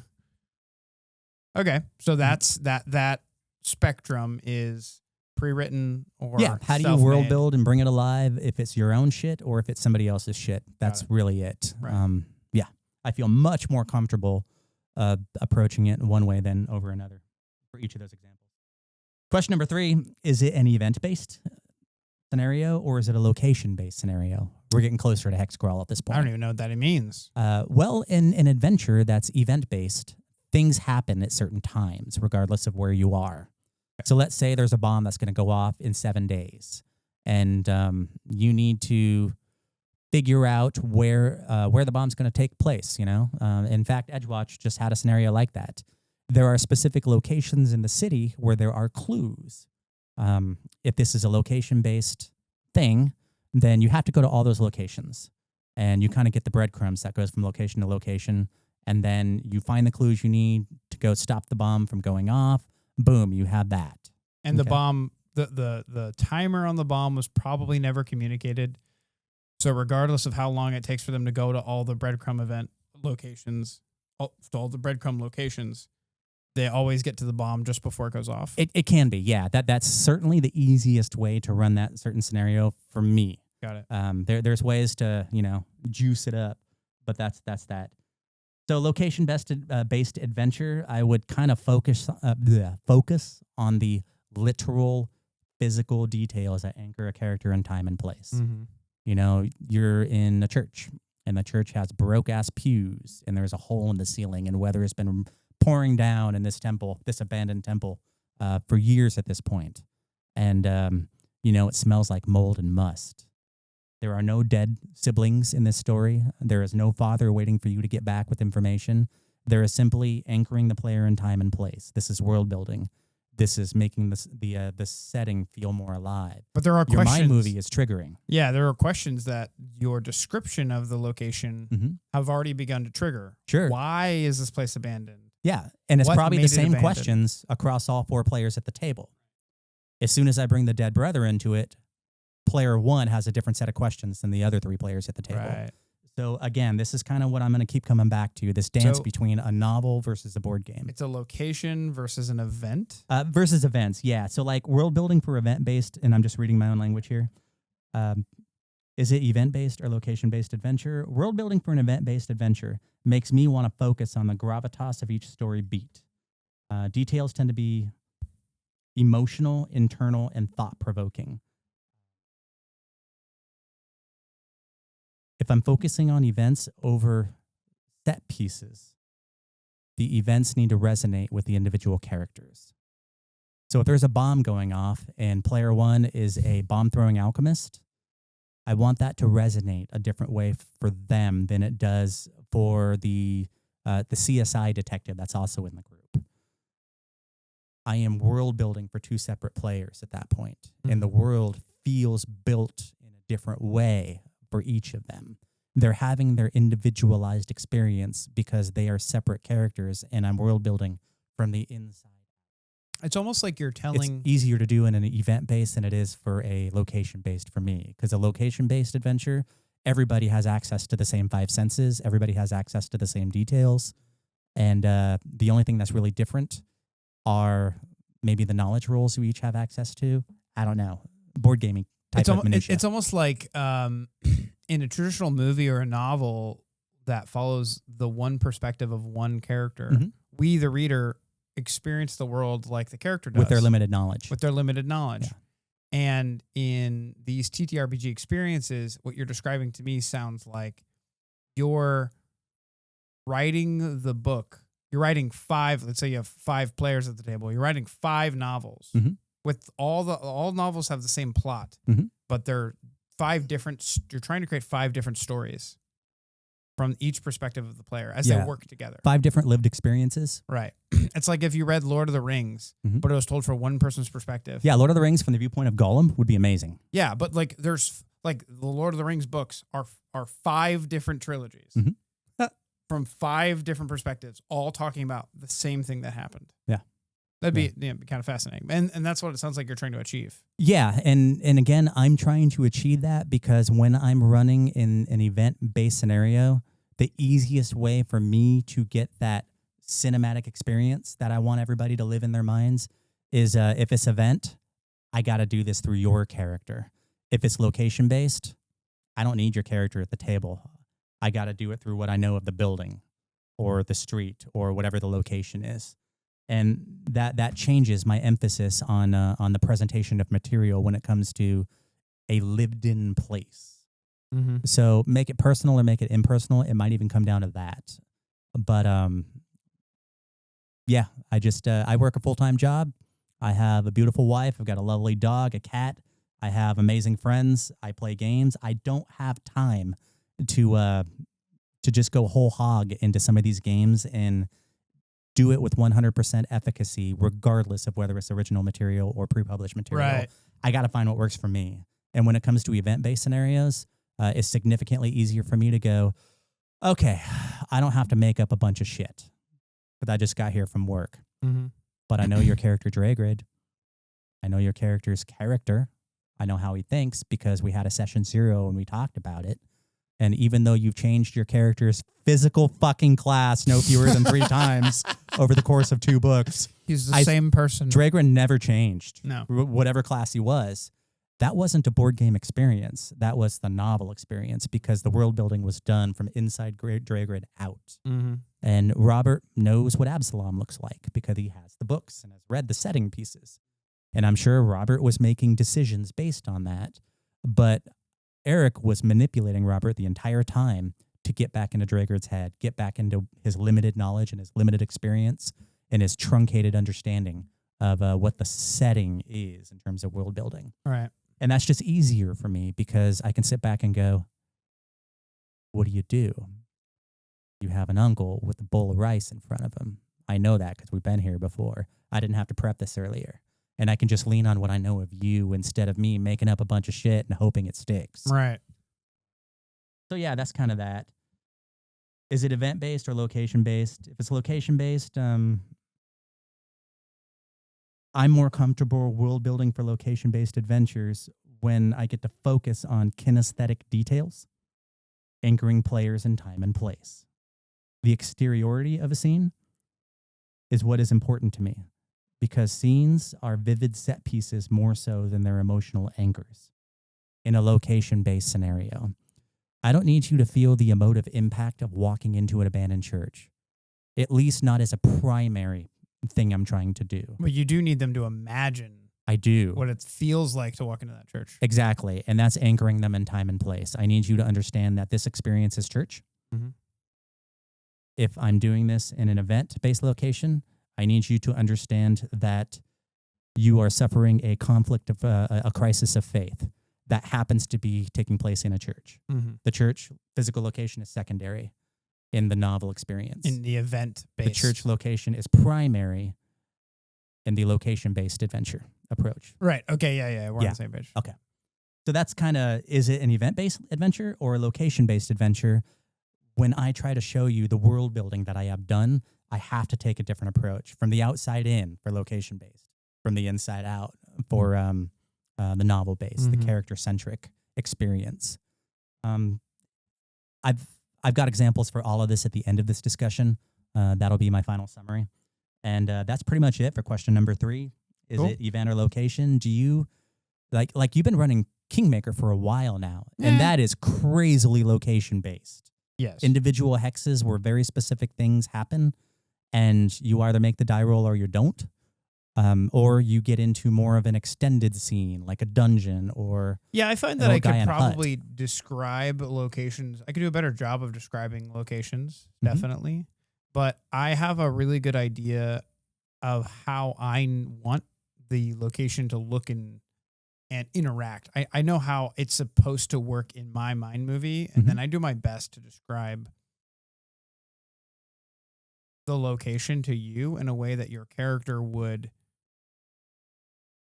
Okay, so that's that spectrum is pre-written or how do you self-made. world build and bring it alive if it's your own shit or if it's somebody else's shit? That's really it. Right. I feel much more comfortable approaching it one way than over another for each of those examples. Question number 3, is it an event-based scenario or is it a location-based scenario? We're getting closer to Hexcrawl at this point. I don't even know what that means. Well, in an adventure that's event-based, things happen at certain times, regardless of where you are. So let's say there's a bomb that's going to go off in 7 days, and you need to figure out where the bomb's going to take place. In fact, Edgewatch just had a scenario like that. There are specific locations in the city where there are clues. If this is a location-based thing, then you have to go to all those locations, and you kind of get the breadcrumbs that goes from location to location, and then you find the clues you need to go stop the bomb from going off. Boom, you have that. And the bomb, the timer on the bomb was probably never communicated. So regardless of how long it takes for them to go to all the breadcrumb event locations, to all the breadcrumb locations, they always get to the bomb just before it goes off. It can be, yeah. That's certainly the easiest way to run that certain scenario for me. Got it. There's ways to juice it up, but that's that. So location-based adventure, I would kind of focus on the literal physical details that anchor a character in time and place. Mm-hmm. You're in a church, and the church has Baroque-ass pews, and there's a hole in the ceiling, and weather has been pouring down in this temple, this abandoned temple, for years at this point. And, it smells like mold and must. There are no dead siblings in this story. There is no father waiting for you to get back with information. There is simply anchoring the player in time and place. This is world building. This is making the setting feel more alive. But there are Your questions. mind movie is triggering. Yeah, there are questions that your description of the location Mm-hmm. have already begun to trigger. Sure. Why is this place abandoned? Yeah, and it's What probably made the it same abandoned? questions across all 4 players at the table. As soon as I bring the dead brother into it, player 1 has a different set of questions than the other 3 players at the table. Right. So again, this is kind of what I'm going to keep coming back to, this dance So- between a novel versus a board game. It's a location versus an event. Versus events, yeah. So like world building for event-based, and I'm just reading my own language here. Is it event-based or location-based adventure? World building for an event-based adventure makes me want to focus on the gravitas of each story beat. Details tend to be emotional, internal, and thought-provoking. If I'm focusing on events over set pieces, the events need to resonate with the individual characters. So if there's a bomb going off and player 1 is a bomb-throwing alchemist, I want that to resonate a different way for them than it does for the CSI detective that's also in the group. I am world building for 2 separate players at that point, and the world feels built in a different way for each of them. They're having their individualized experience because they are separate characters, and I'm world building from the inside. It's almost like you're telling. It's easier to do in an event-based than it is for a location-based for me, because a location-based adventure, everybody has access to the same 5 senses. Everybody has access to the same details. And the only thing that's really different are maybe the knowledge rolls we each have access to. I don't know. Board gaming type of minutia. It's almost like in a traditional movie or a novel that follows the one perspective of one character, Mm-hmm. we, the reader, experience the world like the character does. With their limited knowledge. Yeah. And in these TTRPG experiences, what you're describing to me sounds like you're writing the book. You're writing 5, let's say you have 5 players at the table. You're writing 5 novels. Mm-hmm. With all novels have the same plot, Mm-hmm. but they're you're trying to create 5 different stories from each perspective of the player as they work together. 5 different lived experiences. Right. It's like if you read Lord of the Rings, but it was told from one person's perspective. Yeah, Lord of the Rings from the viewpoint of Gollum would be amazing. Yeah, but like there's like the Lord of the Rings books are 5 different trilogies from 5 different perspectives, all talking about the same thing that happened. Yeah. That'd be kind of fascinating. And that's what it sounds like you're trying to achieve. Yeah, and again, I'm trying to achieve that because when I'm running in an event-based scenario, the easiest way for me to get that cinematic experience that I want everybody to live in their minds is if it's event, I got to do this through your character. If it's location-based, I don't need your character at the table. I got to do it through what I know of the building or the street or whatever the location is. And that changes my emphasis on the presentation of material when it comes to a lived-in place. Mm-hmm. So make it personal or make it impersonal. It might even come down to that. But yeah, I work a full-time job. I have a beautiful wife. I've got a lovely dog, a cat. I have amazing friends. I play games. I don't have time to just go whole hog into some of these games and do it with 100% efficacy, regardless of whether it's original material or pre-published material. Right. I got to find what works for me. And when it comes to event-based scenarios, it's significantly easier for me to go, okay, I don't have to make up a bunch of shit because I just got here from work. Mm-hmm. But I know your character, Dragrid. I know your character's character. I know how he thinks because we had a session 0 and we talked about it. And even though you've changed your character's physical fucking class no fewer than 3 times over the course of 2 books. He's the same person. Dragrin never changed. No. Whatever class he was. That wasn't a board game experience. That was the novel experience because the world building was done from inside Dragrid out. Mm-hmm. And Robert knows what Absalom looks like because he has the books and has read the setting pieces. And I'm sure Robert was making decisions based on that. But Eric was manipulating Robert the entire time to get back into Dragrid's head, get back into his limited knowledge and his limited experience and his truncated understanding of what the setting is in terms of world building. Right. And that's just easier for me because I can sit back and go, what do? You have an uncle with a bowl of rice in front of him. I know that because we've been here before. I didn't have to prep this earlier. And I can just lean on what I know of you instead of me making up a bunch of shit and hoping it sticks. Right. So yeah, that's kind of that. Is it event-based or location-based? If it's location-based, I'm more comfortable world building for location-based adventures when I get to focus on kinesthetic details, anchoring players in time and place. The exteriority of a scene is what is important to me because scenes are vivid set pieces more so than their emotional anchors. In a location-based scenario, I don't need you to feel the emotive impact of walking into an abandoned church, at least not as a primary thing I'm trying to do. But you do need them to imagine I do. what it feels like to walk into that church. Exactly. And that's anchoring them in time and place. I need you to understand that this experience is church. Mm-hmm. If I'm doing this in an event-based location, I need you to understand that you are suffering a conflict of a crisis of faith that happens to be taking place in a church. Mm-hmm. The church physical location is secondary in the novel experience. In the event-based. The church location is primary in the location-based adventure approach. Right. Okay. Yeah. We're on the same page. Okay. So that's kind of, is it an event-based adventure or a location-based adventure? When I try to show you the world building that I have done, I have to take a different approach from the outside in for location-based, from the inside out for the novel-based, the character-centric experience. I've got examples for all of this at the end of this discussion. That'll be my final summary. And that's pretty much it for question number 3. Is it event or location? Do you, like you've been running Kingmaker for a while now, and that is crazily location-based. Yes. Individual hexes where very specific things happen, and you either make the die roll or you don't, or you get into more of an extended scene, like a dungeon or... Yeah, I find that I could probably describe locations. I could do a better job of describing locations, definitely. But I have a really good idea of how I want the location to look and and interact. I know how it's supposed to work in my mind movie, and then I do my best to describe the location to you in a way that your character would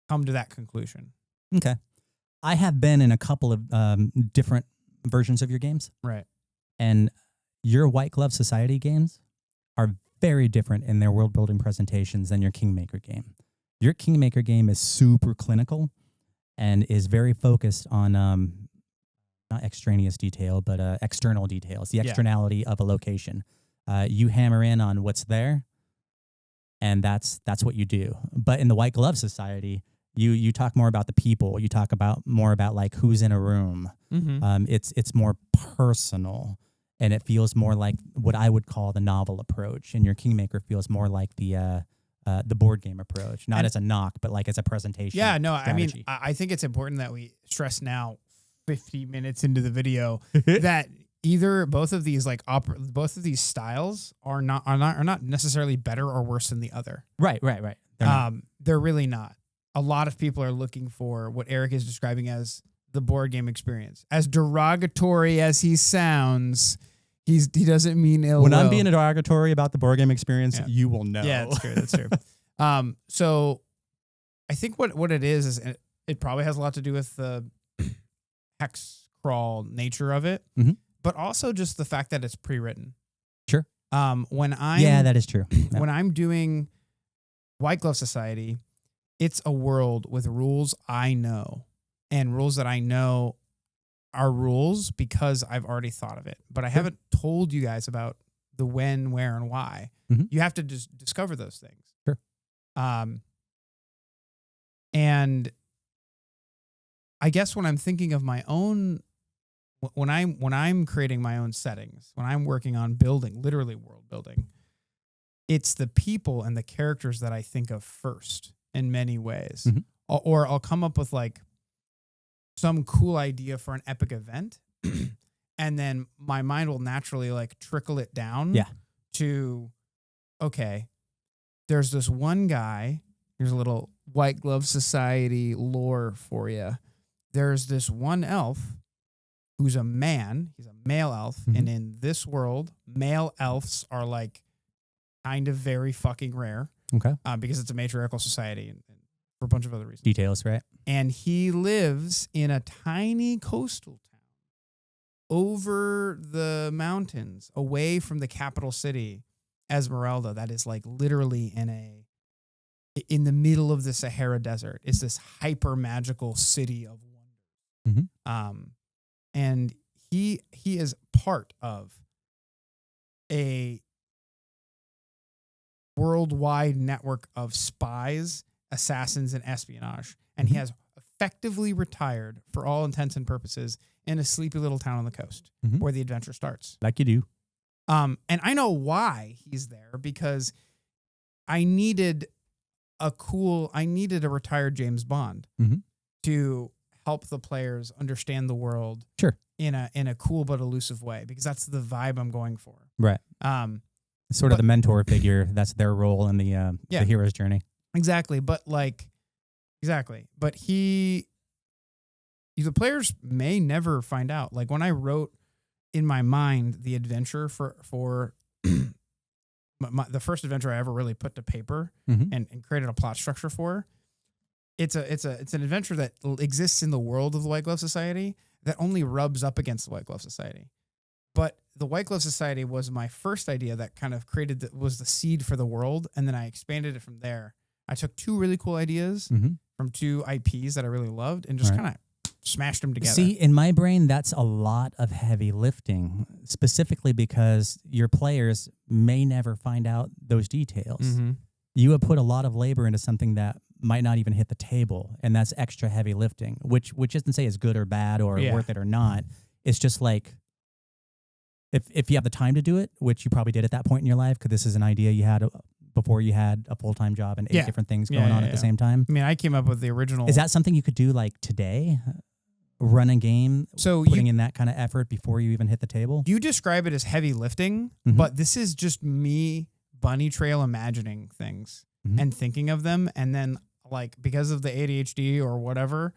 come to that conclusion. Okay. I have been in a couple of different versions of your games. Right. And your White Glove Society games are very different in their world building presentations than your Kingmaker game. Your Kingmaker game is super clinical and is very focused on not extraneous detail, but external details, the externality of a location. You hammer in on what's there, and that's what you do. But in the White Glove Society, you talk more about the people. You talk more about like who's in a room. It's more personal, and it feels more like what I would call the novel approach. And your Kingmaker feels more like the board game approach, not as a knock, but like as a presentation. Yeah, no, strategy. I mean, I think it's important that we stress now, 50 minutes into the video, that either both of these both of these styles are not necessarily better or worse than the other. Right. They're really not. A lot of people are looking for what Eric is describing as the board game experience. As derogatory as he sounds, he doesn't mean ill When will. I'm being derogatory about the board game experience, you will know. Yeah, that's true. So I think what it is it probably has a lot to do with the Hexcrawl nature of it, but also just the fact that it's pre-written. Sure. That is true. Yeah. When I'm doing White Glove Society, it's a world with rules I know, and rules that I know are rules because I've already thought of it, but I haven't told you guys about the when, where, and why. You have to just discover those things. Sure. And I guess when I'm thinking of my own, when I'm creating my own settings, when I'm working on building, literally world building, it's the people and the characters that I think of first in many ways. Or I'll come up with like some cool idea for an epic event, and then my mind will naturally like trickle it down to, okay, there's this one guy, here's a little White Glove Society lore for you. There's this one elf who's a man, he's a male elf, and in this world, male elves are like kind of very fucking rare. Okay. Because it's a matriarchal society and for a bunch of other reasons. Details, right? And he lives in a tiny coastal town over the mountains, away from the capital city, Esmeralda, that is like literally in the middle of the Sahara Desert. It's this hyper magical city of wonder. And he is part of a worldwide network of spies, assassins, and espionage. And he has effectively retired, for all intents and purposes, in a sleepy little town on the coast where the adventure starts. Like you do. And I know why he's there, because I needed a retired James Bond to help the players understand the world in a cool but elusive way, because that's the vibe I'm going for. Right. Sort of the mentor figure. That's their role in the hero's journey. Exactly. But the players may never find out. Like when I wrote in my mind the adventure for the first adventure I ever really put to paper and created a plot structure for, it's an adventure that exists in the world of the White Glove Society that only rubs up against the White Glove Society. But the White Glove Society was my first idea that kind of was the seed for the world, and then I expanded it from there. I took two really cool ideas from two IPs that I really loved and just kind of smashed them together. See, in my brain, that's a lot of heavy lifting, specifically because your players may never find out those details. You have put a lot of labor into something that might not even hit the table, and that's extra heavy lifting, which isn't say is good or bad or worth it or not. It's just like, if you have the time to do it, which you probably did at that point in your life, because this is an idea you had before you had a full-time job and 8 different things going on at the same time. I mean, I came up with the original. Is that something you could do like today? Run a game, putting in that kind of effort before you even hit the table? You describe it as heavy lifting, but this is just me bunny trail imagining things and thinking of them. And then like, because of the ADHD or whatever,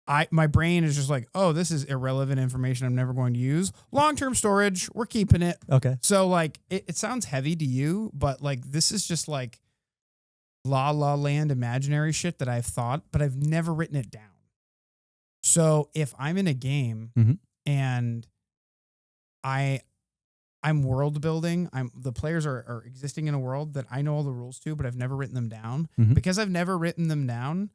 my brain is just like, oh, this is irrelevant information I'm never going to use. Long-term storage, we're keeping it. Okay. So like it sounds heavy to you, but like this is just like La La Land imaginary shit that I've thought, but I've never written it down. So if I'm in a game and I'm world building, the players are existing in a world that I know all the rules to, but I've never written them down. Because I've never written them down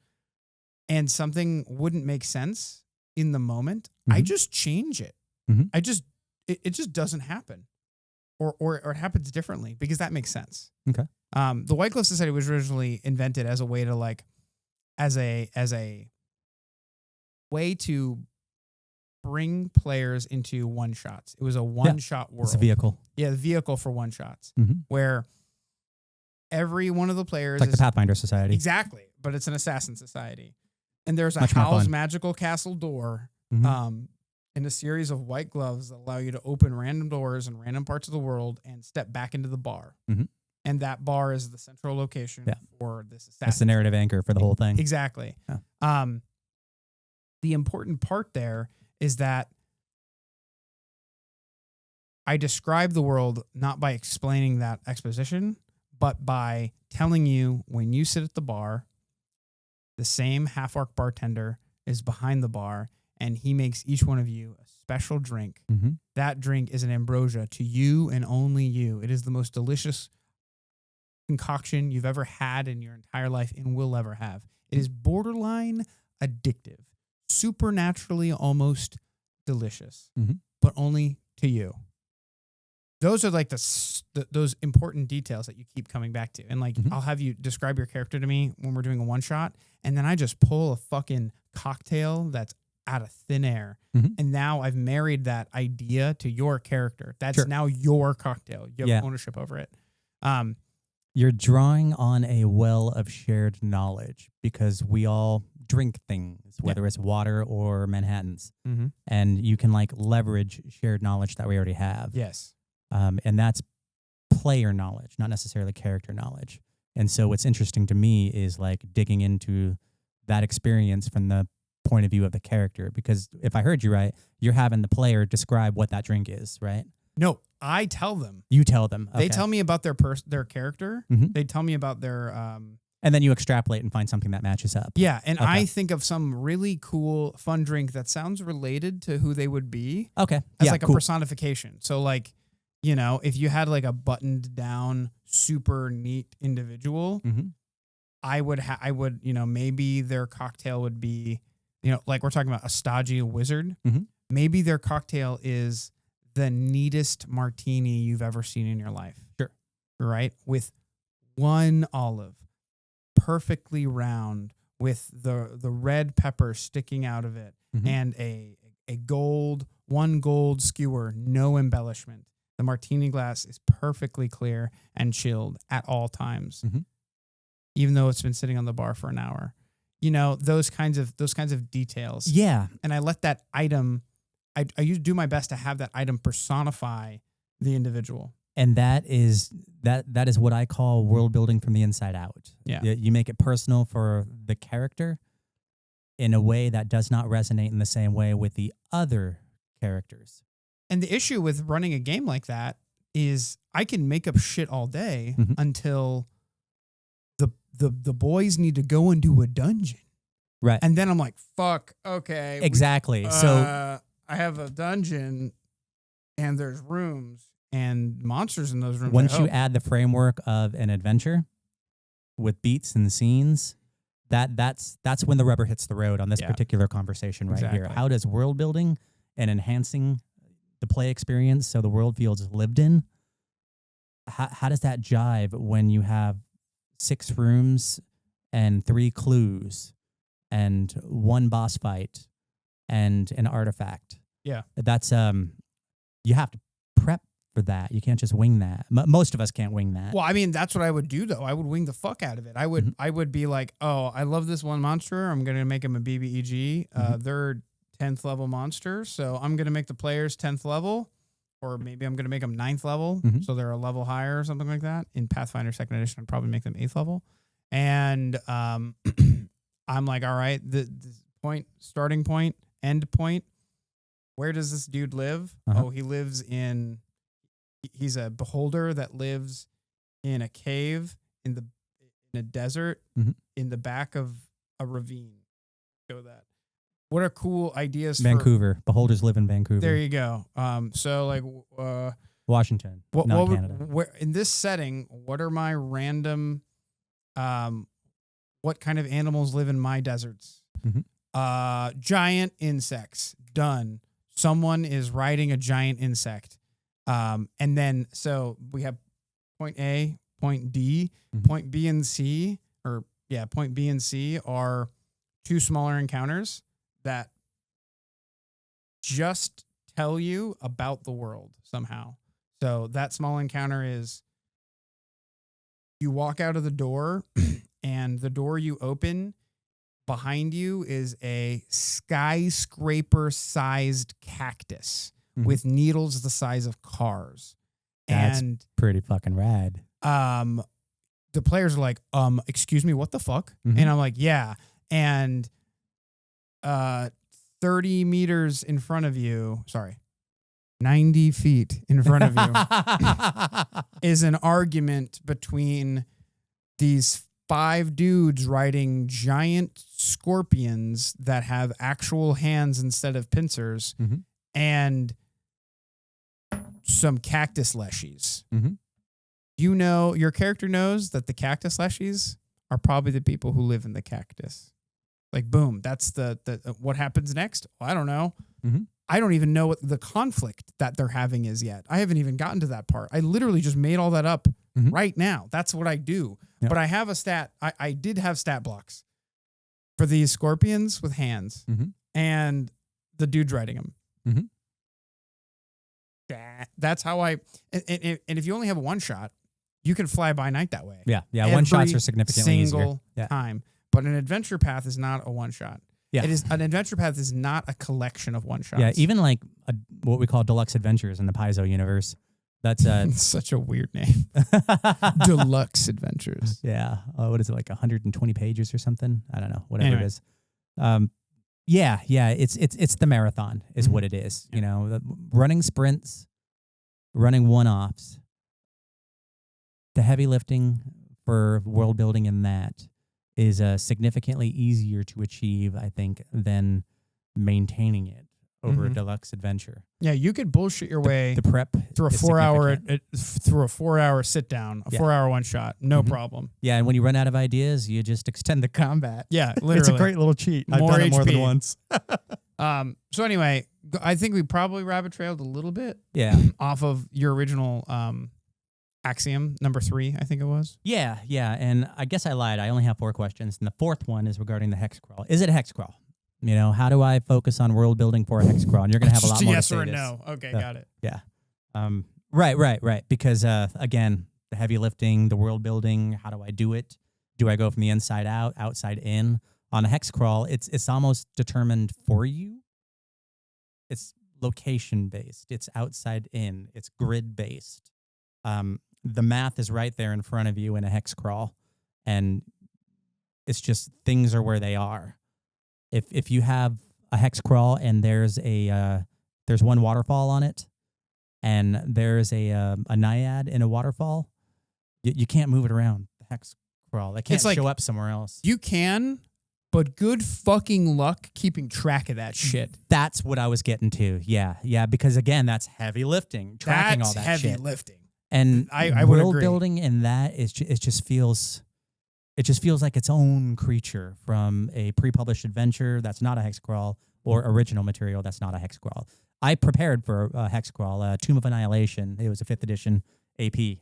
and something wouldn't make sense in the moment, I just change it. It just doesn't happen. Or it happens differently because that makes sense. Okay. The White Glove Society was originally invented as a way to like, as a way to bring players into one shots. It was a one shot world. It's a vehicle. Yeah, the vehicle for one shots, where every one of the players it's like the Pathfinder Society. Exactly, but it's an assassin society, and there's a Much more Howl's fun. Magical Castle door, and a series of white gloves that allow you to open random doors in random parts of the world and step back into the bar. And that bar is the central location for this assassin. That's the narrative anchor for the whole thing. Exactly. Yeah. The important part there is that I describe the world not by explaining that exposition, but by telling you when you sit at the bar, the same half-orc bartender is behind the bar, and he makes each one of you a special drink. That drink is an ambrosia to you and only you. It is the most delicious concoction you've ever had in your entire life and will ever have. It is borderline addictive, supernaturally almost delicious, but only to you. Those are like those important details that you keep coming back to. And like, I'll have you describe your character to me when we're doing a one shot, and then I just pull a fucking cocktail that's out of thin air. And now I've married that idea to your character. That's now your cocktail. You have ownership over it. You're drawing on a well of shared knowledge because we all drink things, whether it's water or Manhattans. And you can like leverage shared knowledge that we already have. Yes. And that's player knowledge, not necessarily character knowledge. And so what's interesting to me is like digging into that experience from the point of view of the character. Because if I heard you right, you're having the player describe what that drink is, right? No, I tell them. You tell them. Okay. They tell me about their character. They tell me about their... and then you extrapolate and find something that matches up. Yeah, and I think of some really cool, fun drink that sounds related to who they would be. Okay. As like a personification. So like, you know, if you had like a buttoned down, super neat individual, I would, you know, maybe their cocktail would be, you know, like we're talking about a stodgy wizard. Maybe their cocktail is the neatest martini you've ever seen in your life. Sure. Right? With one olive, perfectly round, with the red pepper sticking out of it, and one gold skewer, no embellishment. The martini glass is perfectly clear and chilled at all times, even though it's been sitting on the bar for an hour. You know, those kinds of details. Yeah. And I let that item, I do my best to have that item personify the individual. And that is what I call world building from the inside out. Yeah. You make it personal for the character in a way that does not resonate in the same way with the other characters. And the issue with running a game like that is I can make up shit all day until the boys need to go into a dungeon. Right. And then I'm like, fuck, okay. Exactly. So I have a dungeon and there's rooms and monsters in those rooms. Once you add the framework of an adventure with beats and scenes, that's when the rubber hits the road on this particular conversation right here. How does world building and enhancing the play experience so the world feels lived in, how does that jive when you have 6 rooms and 3 clues and 1 boss fight and an artifact? Yeah. That's you have to prep for that. You can't just wing that. Most of us can't wing that. Well, I mean, that's what I would do though. I would wing the fuck out of it. I would be like, oh, I love this one monster. I'm going to make him a BBEG. They're 10th level monster. So I'm going to make the players 10th level, or maybe I'm going to make them 9th level. So they're a level higher or something like that. In Pathfinder 2nd edition, I'd probably make them 8th level. And I'm like, all right, starting point, end point. Where does this dude live? Uh-huh. Oh, he lives he's a beholder that lives in a cave in a desert Mhm. in the back of a ravine. Go that. What are cool ideas Vancouver. Beholders live in Vancouver. There you go. So like Washington, not Canada. Where in this setting, what are my random what kind of animals live in my deserts? Mhm. Giant insects. Done. Someone is riding a giant insect. And then, so we have point A, point D, Mhm. point B and C, point B and C are two smaller encounters that just tell you about the world somehow. So that small encounter is you walk out of the door and the door you open behind you is a skyscraper-sized cactus with needles the size of cars. That's and pretty fucking rad. The players are like, excuse me, what the fuck? And I'm like, yeah. And 30 meters in front of you, 90 feet in front of you is an argument between these 5 dudes riding giant scorpions that have actual hands instead of pincers and some cactus leshies. You know, your character knows that the cactus leshies are probably the people who live in the cactus. Like, boom, that's the what happens next? Well, I don't know. I don't even know what the conflict that they're having is yet. I haven't even gotten to that part. I literally just made all that up right now. That's what I do. Yep. But I have a stat. I did have stat blocks for these scorpions with hands and the dudes riding them. That's how and if you only have a one shot, you can fly by night that way. Yeah. One shots are significantly single easier. Time. But an adventure path is not a one shot. Yeah. It is an adventure path is not a collection of one shots. Yeah, even like what we call deluxe adventures in the Paizo universe. That's such a weird name. Deluxe adventures. Yeah. What is it, like 120 pages or something? I don't know. Whatever it is. Yeah. It's the marathon is what it is. Yeah. You know, running sprints, running one-offs. The heavy lifting for world building in that is significantly easier to achieve, I think, than maintaining it over a deluxe adventure. Yeah, you could bullshit your way the prep through a 4-hour sit down, a 4-hour one shot, no problem. Yeah, and when you run out of ideas, you just extend the combat. Yeah, literally, it's a great little cheat. I've done it more than once. So anyway, I think we probably rabbit trailed a little bit. Yeah, off of your original axiom number 3, I think it was. Yeah, and I guess I lied. I only have 4 questions, and the 4th one is regarding the Hexcrawl. Is it a Hexcrawl? You know, how do I focus on world building for a Hexcrawl? And you're going to have a lot more to say. Yes or no. Okay, got it. Yeah. Right. Because, again, the heavy lifting, the world building, how do I do it? Do I go from the inside out, outside in? On a Hexcrawl, it's almost determined for you. It's location-based. It's outside in. It's grid-based. The math is right there in front of you in a Hexcrawl, and it's just things are where they are. If you have a Hexcrawl and there's one waterfall on it, and there's a naiad in a waterfall, you can't move it around the Hexcrawl. It can't show up somewhere else. You can, but good fucking luck keeping track of that shit. That's what I was getting to. Yeah, because again, that's heavy lifting, tracking all that heavy shit. Lifting. And I would world agree. building in that it just feels like its own creature from a pre-published adventure that's not a Hexcrawl or original material that's not a Hexcrawl. I prepared for a Hexcrawl, Tomb of Annihilation. It was a 5th edition AP,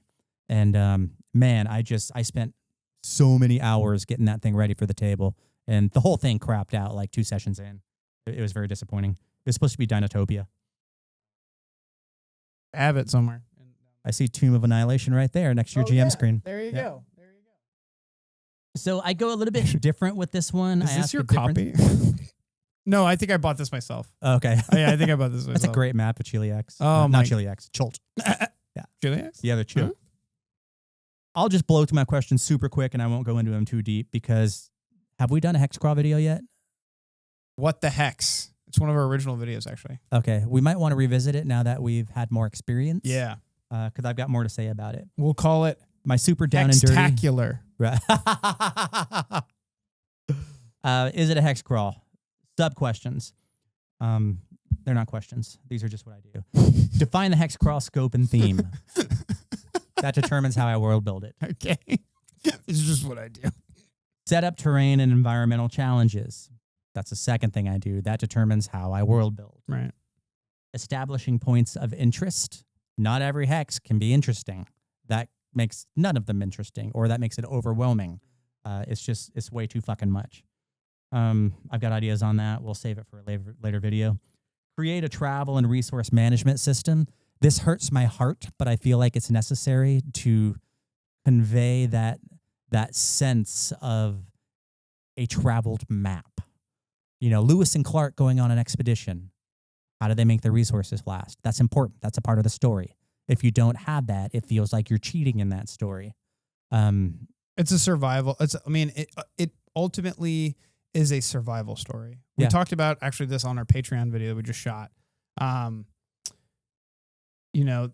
and man, I spent so many hours getting that thing ready for the table, and the whole thing crapped out like 2 sessions in. It was very disappointing. It was supposed to be Dinotopia. I have it somewhere. I see Tomb of Annihilation right there next to your GM screen. There you go. So I go a little bit different with this one. Is this your copy? No, I think I bought this myself. Okay. Yeah, I think I bought this myself. That's a great map of Chiliax. Oh, not Chiliax. Cholt. Yeah. Chiliax? Yeah, they're chill. Huh? I'll just blow through my questions super quick, and I won't go into them too deep because have we done a Hexcrawl video yet? What the Hex? It's one of our original videos, actually. Okay, we might want to revisit it now that we've had more experience. Yeah. Because I've got more to say about it. We'll call it My super down and dirty. Hextacular. Right. Is it a hex crawl? Sub questions. They're not questions. These are just what I do. Define the hex crawl scope and theme. That determines how I world build it. Okay. It's just what I do. Set up terrain and environmental challenges. That's the second thing I do. That determines how I world build. Right. Establishing points of interest. Not every hex can be interesting. That makes none of them interesting, or that makes it overwhelming. It's way too fucking much. I've got ideas on that. We'll save it for a later video. Create a travel and resource management system. This hurts my heart, but I feel like it's necessary to convey that sense of a traveled map. You know, Lewis and Clark going on an expedition. How do they make their resources last? That's important. That's a part of the story. If you don't have that, it feels like you're cheating in that story. It's a survival. It ultimately is a survival story. We talked about actually this on our Patreon video we just shot. You know,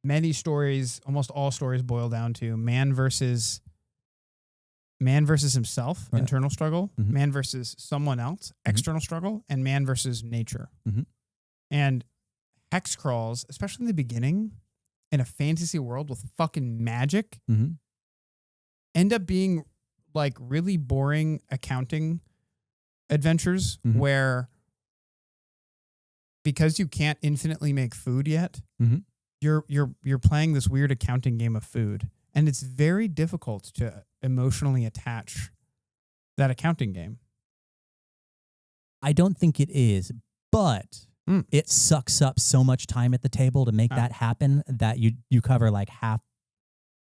many stories, almost all stories boil down to man versus himself, right. Internal struggle, man versus someone else, external struggle, and man versus nature. And Hexcrawls, especially in the beginning, in a fantasy world with fucking magic, end up being like really boring accounting adventures where, because you can't infinitely make food yet, you're playing this weird accounting game of food, and it's very difficult to emotionally attach that accounting game. I don't think it is, but it sucks up so much time at the table to make that happen that you cover like half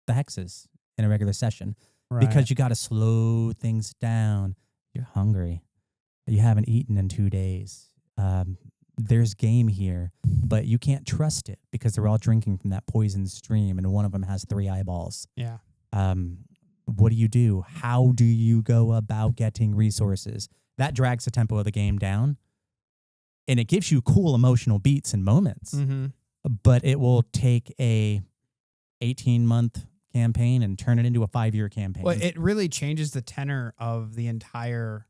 the hexes in a regular session, because you got to slow things down. You're hungry. You haven't eaten in 2 days. There's game here, but you can't trust it because they're all drinking from that poison stream, and one of them has 3 eyeballs. Yeah. What do you do? How do you go about getting resources? That drags the tempo of the game down, and it gives you cool emotional beats and moments, but it will take a 18-month campaign and turn it into a 5-year campaign. Well, it really changes the tenor of the entire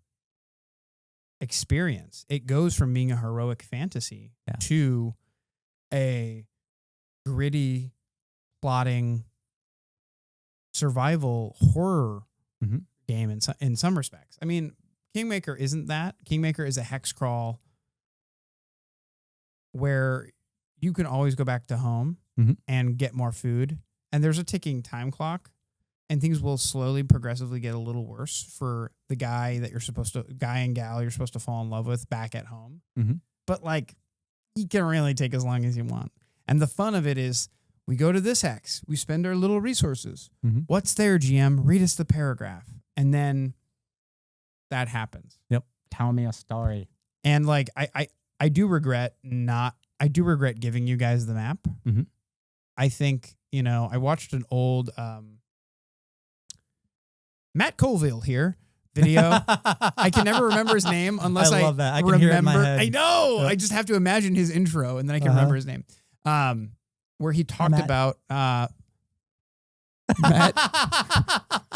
experience. It goes from being a heroic fantasy to a gritty, plotting, survival horror game in some respects. I mean, Kingmaker isn't that. Kingmaker is a hex crawl where you can always go back to home and get more food, and there's a ticking time clock, and things will slowly, progressively get a little worse for the guy and gal you're supposed to fall in love with back at home. But like, you can really take as long as you want. And the fun of it is, we go to this hex, we spend our little resources. What's there, GM? Read us the paragraph. And then that happens. Yep. Tell me a story. And like, I do regret giving you guys the map. I think, you know, I watched an old Matt Colville here video. I can never remember his name unless I love that. I can hear it in my head. I know. I just have to imagine his intro, and then I can remember his name. Where he talked about Matt,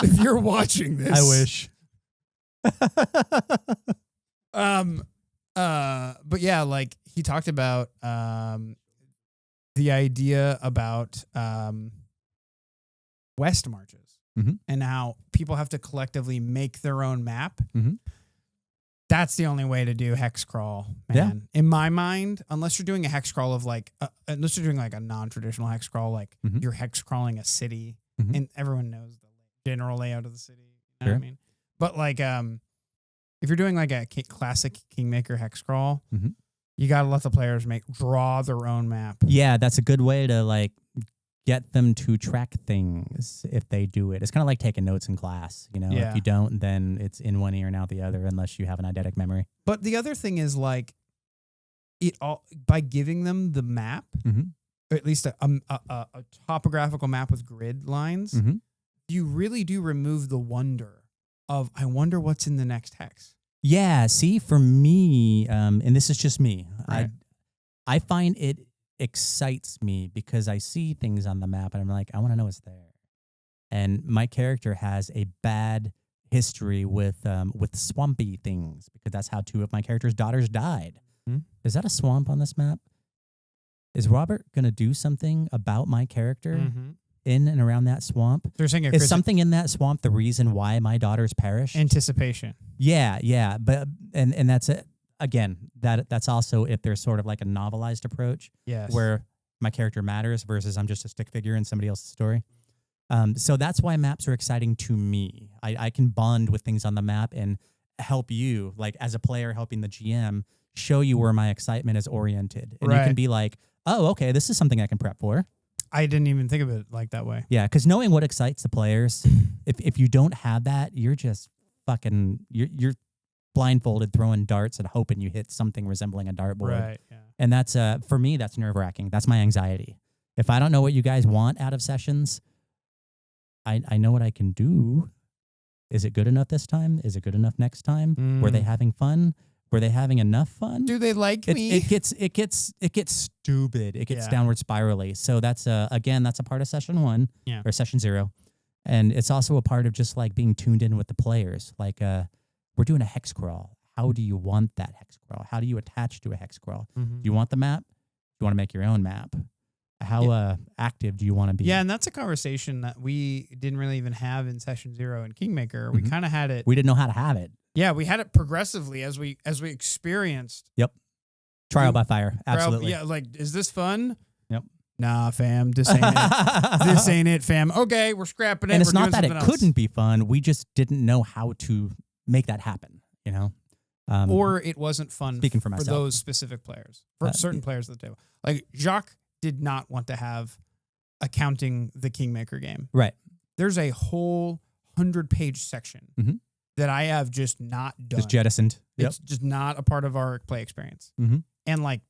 if you're watching this, I wish. But yeah, like he talked about the idea about west marches and how people have to collectively make their own map. That's the only way to do hex crawl, man. In my mind, unless you're doing a hex crawl of like, unless you're doing like a non-traditional hex crawl, like you're hex crawling a city, and everyone knows the general layout of the city. You know what I mean? But like, if you're doing like a classic Kingmaker hex crawl, you got to let the players draw their own map. Yeah, that's a good way to like get them to track things if they do it. It's kind of like taking notes in class. You know, if you don't, then it's in one ear and out the other, unless you have an eidetic memory. But the other thing is like, by giving them the map, or at least a topographical map with grid lines, you really do remove the wonder of, I wonder what's in the next hex. Yeah, see, for me, and this is just me, Right. I find it excites me because I see things on the map and I'm like, I want to know what's there. And my character has a bad history with swampy things because that's how 2 of my character's daughters died. Hmm? Is that a swamp on this map? Is Robert gonna do something about my character Mm-hmm. in and around that swamp? So you're saying Is something in that swamp the reason why my daughters perished? anticipation. Yeah, but and that's it. Again, that's also if there's sort of like a novelized approach Yes. where my character matters versus I'm just a stick figure in somebody else's story. So that's why maps are exciting to me. I can bond with things on the map and help you, like as a player, helping the GM show you where my excitement is oriented, and you Right. can be like, oh, okay, this is something I can prep for. I didn't even think of it like that way. Yeah, because knowing what excites the players, if you don't have that, you're just fucking you're blindfolded throwing darts and hoping you hit something resembling a dartboard. Right. Yeah. And that's for me, that's nerve wracking. That's my anxiety. If I don't know what you guys want out of sessions, I know what I can do. Is it good enough this time? Is it good enough next time? Were they having fun? Were they having enough fun? Do they like me? It gets stupid. It gets Yeah. downward spirally. So that's again, that's a part of session 1 Yeah. or session 0. And it's also a part of just like being tuned in with the players. Like we're doing a hex crawl. How do you want that hex crawl? How do you attach to a hex crawl? Mhm. Do you want the map? Do you want to make your own map? How active do you want to be? Yeah, and that's a conversation that we didn't really even have in session 0 in Kingmaker. We Mhm. kind of had it. We didn't know how to have it. Yeah, we had it progressively as we experienced. Trial You- by fire. Absolutely. Yeah, like, is this fun? Yep. Nah, fam, this ain't it. This ain't it, fam. Okay, we're scrapping it. And it's We're not doing that it something else. couldn't be fun. We just didn't know how to make that happen, you know? Or it wasn't fun Speaking for for myself. those specific players, for certain players at the table. Like, Jacques did not want to have accounting the Kingmaker game. Right. There's a whole 100-page section Mhm. that I have just not done. Just jettisoned. Yep. It's just not a part of our play experience. Mhm. And like,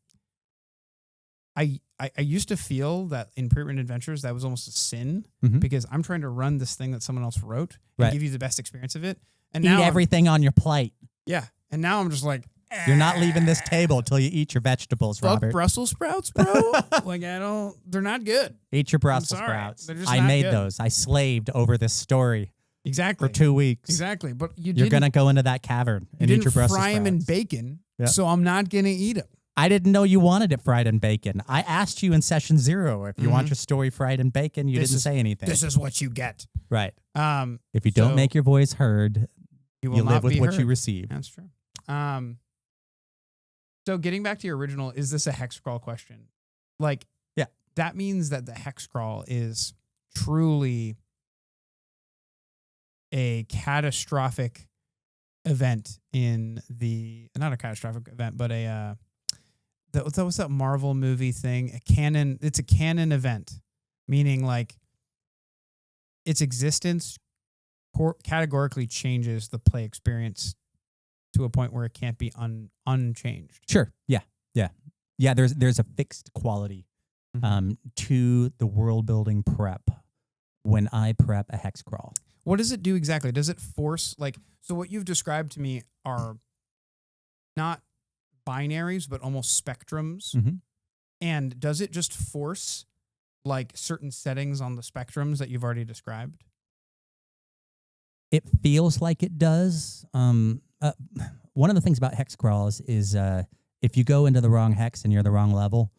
I used to feel that in pre-written adventures that was almost a sin Mhm. because I'm trying to run this thing that someone else wrote and Right. give you the best experience of it. And Eat now everything on your plate. yeah, and now I'm just like, You're not leaving this table till you eat your vegetables, fuck Robert. Brussels sprouts, bro. Like they're not good. Eat your Brussels sorry. sprouts. They're just I not made good. those. I slaved over this story Exactly. for 2 weeks. Exactly. But You're didn't, going to go into that cavern you and eat didn't your Brussels fry them in sprouts. bacon, Yeah. so I'm not gonna eat them. I didn't know you wanted it fried in bacon. I asked you in session 0 if you want Mhm. your story fried in bacon. You This didn't is- say anything. This is what you get. Right. Um, If you don't So- make your voice heard, you will you not live with be what heard. you receive. That's true. So getting back to your original, is this a Hexcrawl question? Like, Yeah. that means that the Hexcrawl is truly a catastrophic event in the, not a catastrophic event, but a, that was that Marvel movie thing, it's a canon event, meaning like its existence categorically changes the play experience to a point where it can't be unchanged. Sure. Yeah. There's a fixed quality to the world building prep when I prep a hex crawl. What does it do exactly? Does it force, like, so what you've described to me are not binaries, but almost spectrums. Mhm. And does it just force like certain settings on the spectrums that you've already described? It feels like it does. One of the things about hex crawls is if you go into the wrong hex and you're the wrong level,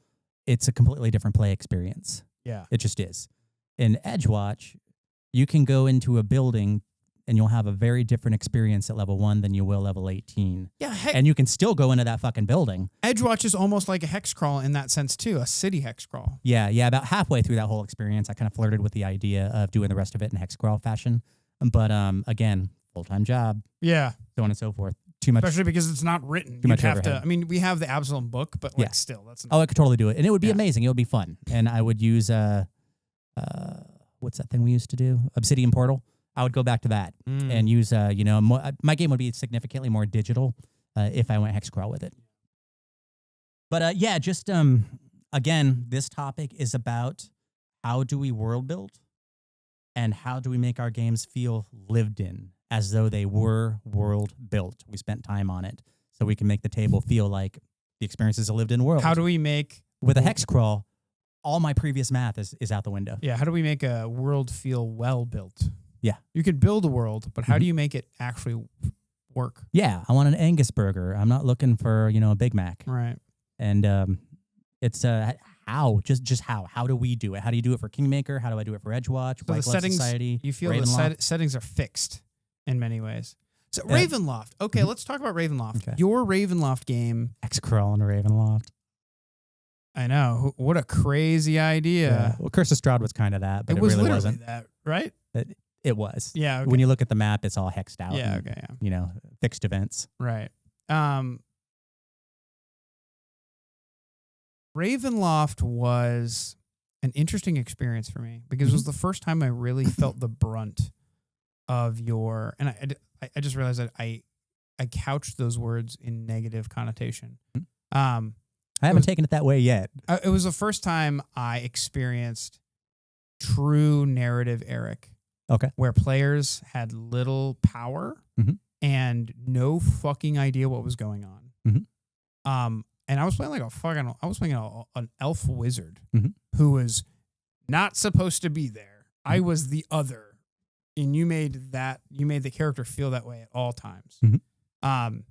it's a completely different play experience. Yeah. It just is. In Edgewatch, you can go into a building and you'll have a very different experience at level 1 than you will level 18. Yeah. And you can still go into that fucking building. Edgewatch is almost like a hex crawl in that sense too, a city hex crawl. Yeah. About halfway through that whole experience, I kind of flirted with the idea of doing the rest of it in hex crawl fashion. But again, full-time job, Yeah. so on and so forth. Too much. Especially because it's not written. Too much You'd have to, overhead. I mean, we have the Absalom book, but like Yeah. still, that's not. Oh, I could totally do it. And it would be Yeah. amazing. It would be fun. And I would use, what's that thing we used to do? Obsidian Portal. I would go back to that and use, my game would be significantly more digital if I went Hexcrawl with it. But yeah, just, again, this topic is about how do we world build and how do we make our games feel lived in as though they were world built. We spent time on it so we can make the table feel like the experience is a lived in world. How do we make With a Hexcrawl, all my previous math is out the window. how do we make a world feel well built? Yeah. You could build a world, but how do you make it actually work? Yeah, I want an Angus burger. I'm not looking for, a Big Mac. Right. And it's how do we do it? How do you do it for Kingmaker? How do I do it for Edgewatch? So the White Glove settings, Society, you feel Ravenloft? the settings are fixed in many ways. So Ravenloft. Okay, let's talk about Ravenloft. Okay. Your Ravenloft game. Hexcrawl in a Ravenloft. I know. What a crazy idea. Yeah. Well, Curse of Strahd was kind of that, but it was really literally wasn't. that, right? It was. Yeah. Okay. When you look at the map, it's all hexed out. Yeah. and, Okay. Yeah. Fixed events. Right. Ravenloft was an interesting experience for me because it was the first time I really felt the brunt of your, and I just realized that I couched those words in negative connotation. I haven't taken it that way yet. It was the first time I experienced true narrative Eric. Okay. Where players had little power and no fucking idea what was going on. And I was playing an elf wizard who was not supposed to be there. I was the other, and you made the character feel that way at all times. And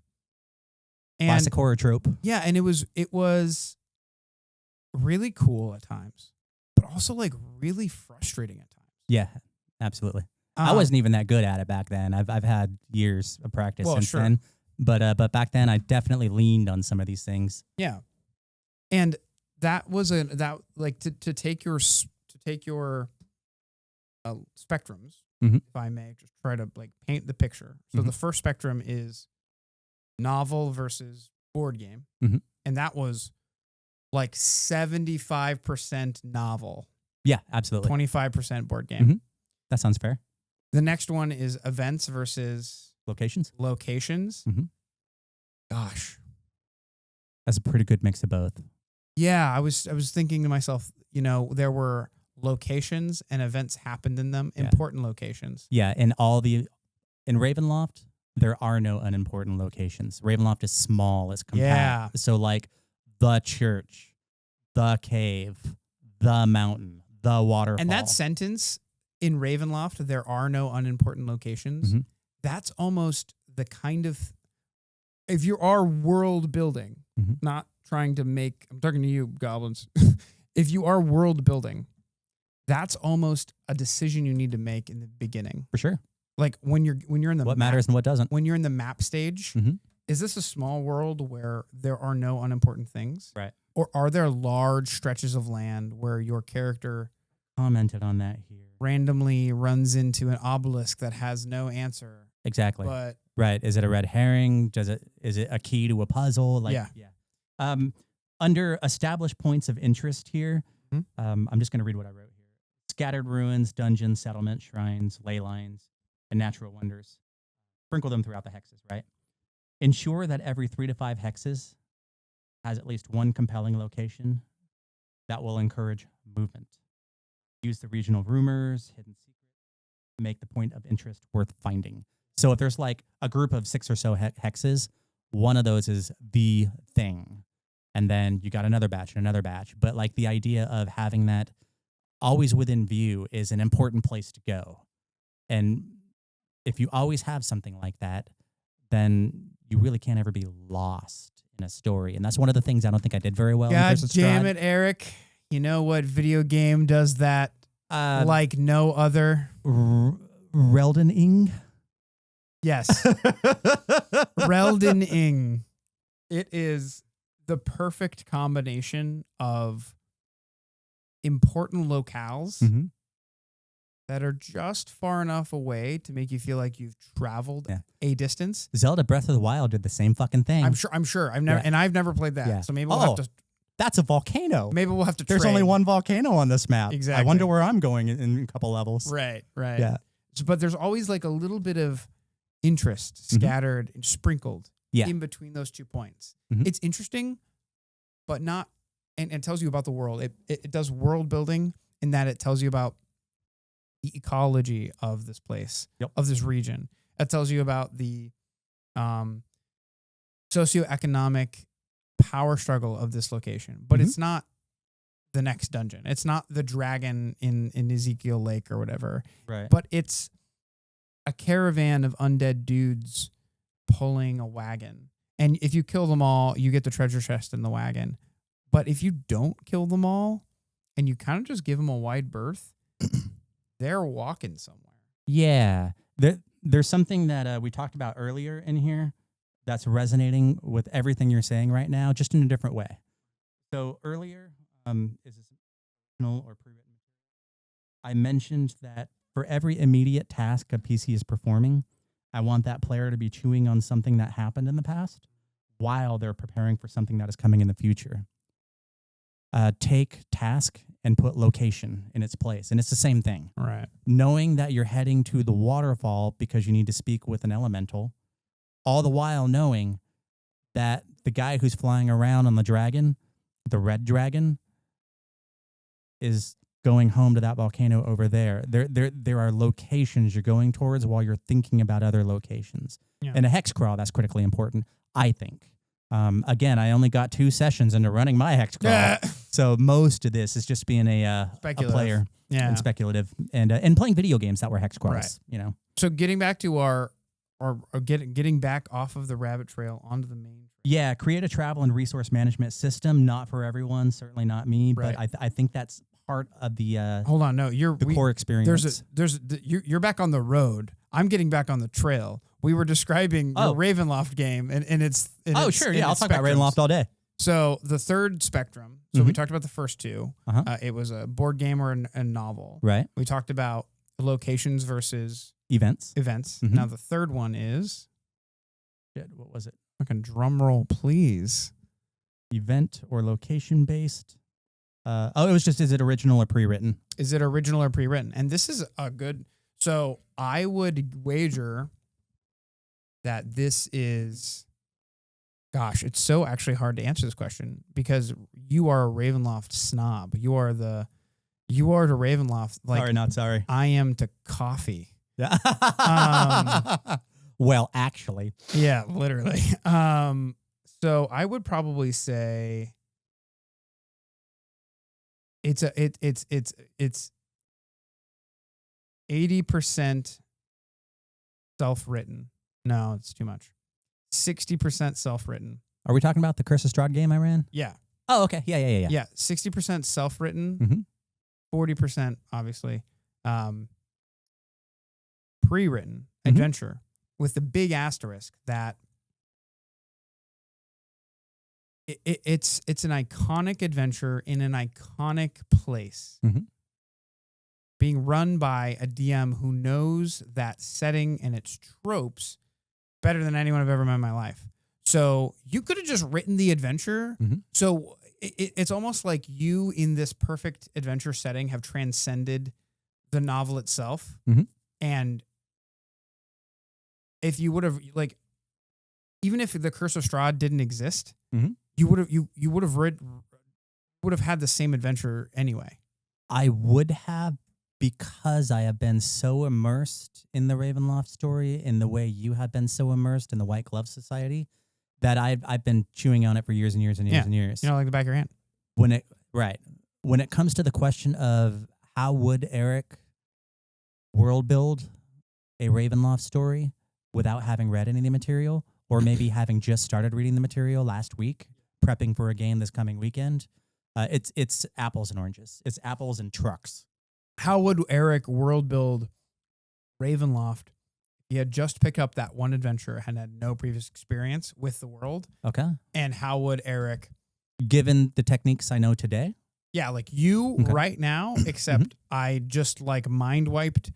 Classic horror trope. yeah, and it was really cool at times, but also like really frustrating at times. Yeah, absolutely. I wasn't even that good at it back then. I've had years of practice since then. But back then I definitely leaned on some of these things. Yeah. And that was to take your spectrums, if I may just try to like paint the picture. So the first spectrum is novel versus board game. And that was like 75% novel. Yeah, absolutely. 25% board game. That sounds fair. The next one is events versus locations. Gosh. That's a pretty good mix of both. Yeah, I was thinking to myself, there were locations and events happened in them, important locations. Yeah, in Ravenloft, there are no unimportant locations. Ravenloft is small, it's compact. Yeah. So like the church, the cave, the mountain, the waterfall. And that sentence in Ravenloft, there are no unimportant locations. That's almost the kind of, if you are world building, not trying to I'm talking to you, goblins. If you are world building, that's almost a decision you need to make in the beginning. For sure. Like when you're in the what matters and what doesn't. When you're in the map stage, is this a small world where there are no unimportant things? Right. Or are there large stretches of land where your character commented on that here randomly runs into an obelisk that has no answer? Exactly. But right. Is it a red herring? Is it a key to a puzzle? Like, yeah. Under established points of interest here, I'm just going to read what I wrote here. Scattered ruins, dungeons, settlements, shrines, ley lines, and natural wonders. Sprinkle them throughout the hexes, right? Ensure that every 3 to 5 hexes has at least one compelling location that will encourage movement. Use the regional rumors, hidden secrets, to make the point of interest worth finding. So if there's like a group of 6 or so hexes, one of those is the thing. And then you got another batch and another batch. But like the idea of having that always within view is an important place to go. And if you always have something like that, then you really can't ever be lost in a story. And that's one of the things I don't think I did very well. God damn it, Eric. You know what video game does that like no other? Reldening? Yes. Reldening. It is the perfect combination of important locales that are just far enough away to make you feel like you've traveled a distance. Zelda Breath of the Wild did the same fucking thing. I'm sure. I've never played that. Yeah. So maybe we'll have to. That's a volcano. Maybe we'll have to. There's only one volcano on this map. Exactly. I wonder where I'm going in a couple levels. Right. Yeah. But there's always like a little bit of interest scattered and sprinkled in between those 2 points. It's interesting, but not, and it tells you about the world. It does world building in that it tells you about the ecology of this place, of this region. That tells you about the socioeconomic power struggle of this location. But it's not the next dungeon. It's not the dragon in Ezekiel Lake or whatever. Right. But it's a caravan of undead dudes pulling a wagon. And if you kill them all, you get the treasure chest in the wagon. But if you don't kill them all and you kind of just give them a wide berth, they're walking somewhere. Yeah. There's something that we talked about earlier in here that's resonating with everything you're saying right now, just in a different way. So earlier, is this original or pre-written? I mentioned that for every immediate task a PC is performing, I want that player to be chewing on something that happened in the past while they're preparing for something that is coming in the future. Take task and put location in its place. And it's the same thing. Right. Knowing that you're heading to the waterfall because you need to speak with an elemental, all the while knowing that the guy who's flying around on the dragon, the red dragon, is going home to that volcano over there. There are locations you're going towards while you're thinking about other locations. Yeah. And a Hexcrawl, that's critically important, I think. Again, I only got 2 sessions into running my Hexcrawl, so most of this is just being a player and speculative and playing video games that were Hexcrawls. Right. You know. So getting back to getting back off of the rabbit trail onto the main trail. Yeah, create a travel and resource management system. Not for everyone, certainly not me, Right. but I think that's part of the Hold on, no, core experience. You're back on the road. I'm getting back on the trail. We were describing your Ravenloft game, and it's I'll talk about Ravenloft all day. So the third spectrum. So we talked about the first two. It was a board game or a novel. Right. We talked about locations versus Events. Now the third one is. Shit, what was it? Fucking drum roll, please. Event or location based. It was just, is it original or pre-written? Is it original or pre-written? And this is a good. So I would wager that this is. Gosh, it's so actually hard to answer this question because you are a Ravenloft snob. You are to Ravenloft. Like, Sorry, not sorry. I am to coffee. Well, actually. Yeah, literally. So I would probably say it's 80% self-written. No, it's too much. 60% self-written. Are we talking about the Curse of Strahd game I ran? Yeah. Oh, okay. Yeah. Yeah, 60% self-written, 40% obviously pre-written adventure with the big asterisk that it's an iconic adventure in an iconic place. Being run by a DM who knows that setting and its tropes better than anyone I've ever met in my life. So you could have just written the adventure. So it's almost like you in this perfect adventure setting have transcended the novel itself. And if you would have, like, even if the Curse of Strahd didn't exist, you would have had the same adventure anyway. I would have, because I have been so immersed in the Ravenloft story in the way you have been so immersed in the White Glove Society that I've been chewing on it for years and years and years and years. You know, like the back of your hand. When it comes to the question of how would Eric world build a Ravenloft story without having read any of the material, or maybe having just started reading the material last week, prepping for a game this coming weekend, it's apples and oranges. It's apples and trucks. How would Eric world build Ravenloft? He had just picked up that one adventure and had no previous experience with the world. Okay. And how would Eric, given the techniques I know today? Yeah, like you right now, except I just like mind wiped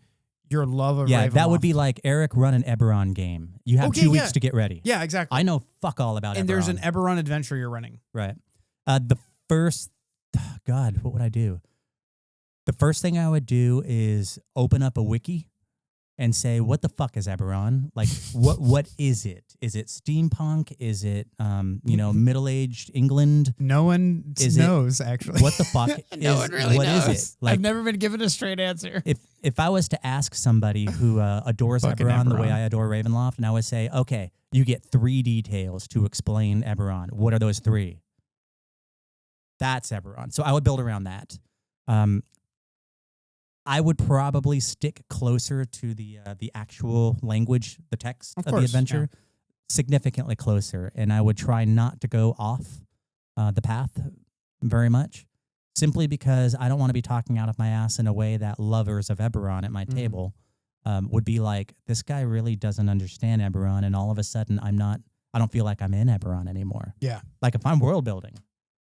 your love of Ravenloft. That would be like Eric run an Eberron game. You have 2 weeks to get ready. Yeah, exactly. I know fuck all about Eberron. And there's an Eberron adventure you're running. Right. The first, God, what would I do? The first thing I would do is open up a wiki and say, what the fuck is Eberron? Like, what is it? Is it steampunk? Is it, middle-aged England? No one knows, actually. What the fuck No one really knows. Is it? Like, I've never been given a straight answer. If I was to ask somebody who adores Eberron the way I adore Ravenloft, and I would say, okay, you get 3 details to explain Eberron. What are those 3? That's Eberron. So I would build around that. I would probably stick closer to the actual language, the text of the adventure, significantly closer, and I would try not to go off the path very much, simply because I don't want to be talking out of my ass in a way that lovers of Eberron at my table would be like, this guy really doesn't understand Eberron, and all of a sudden I don't feel like I'm in Eberron anymore. Yeah. Like if I'm world building,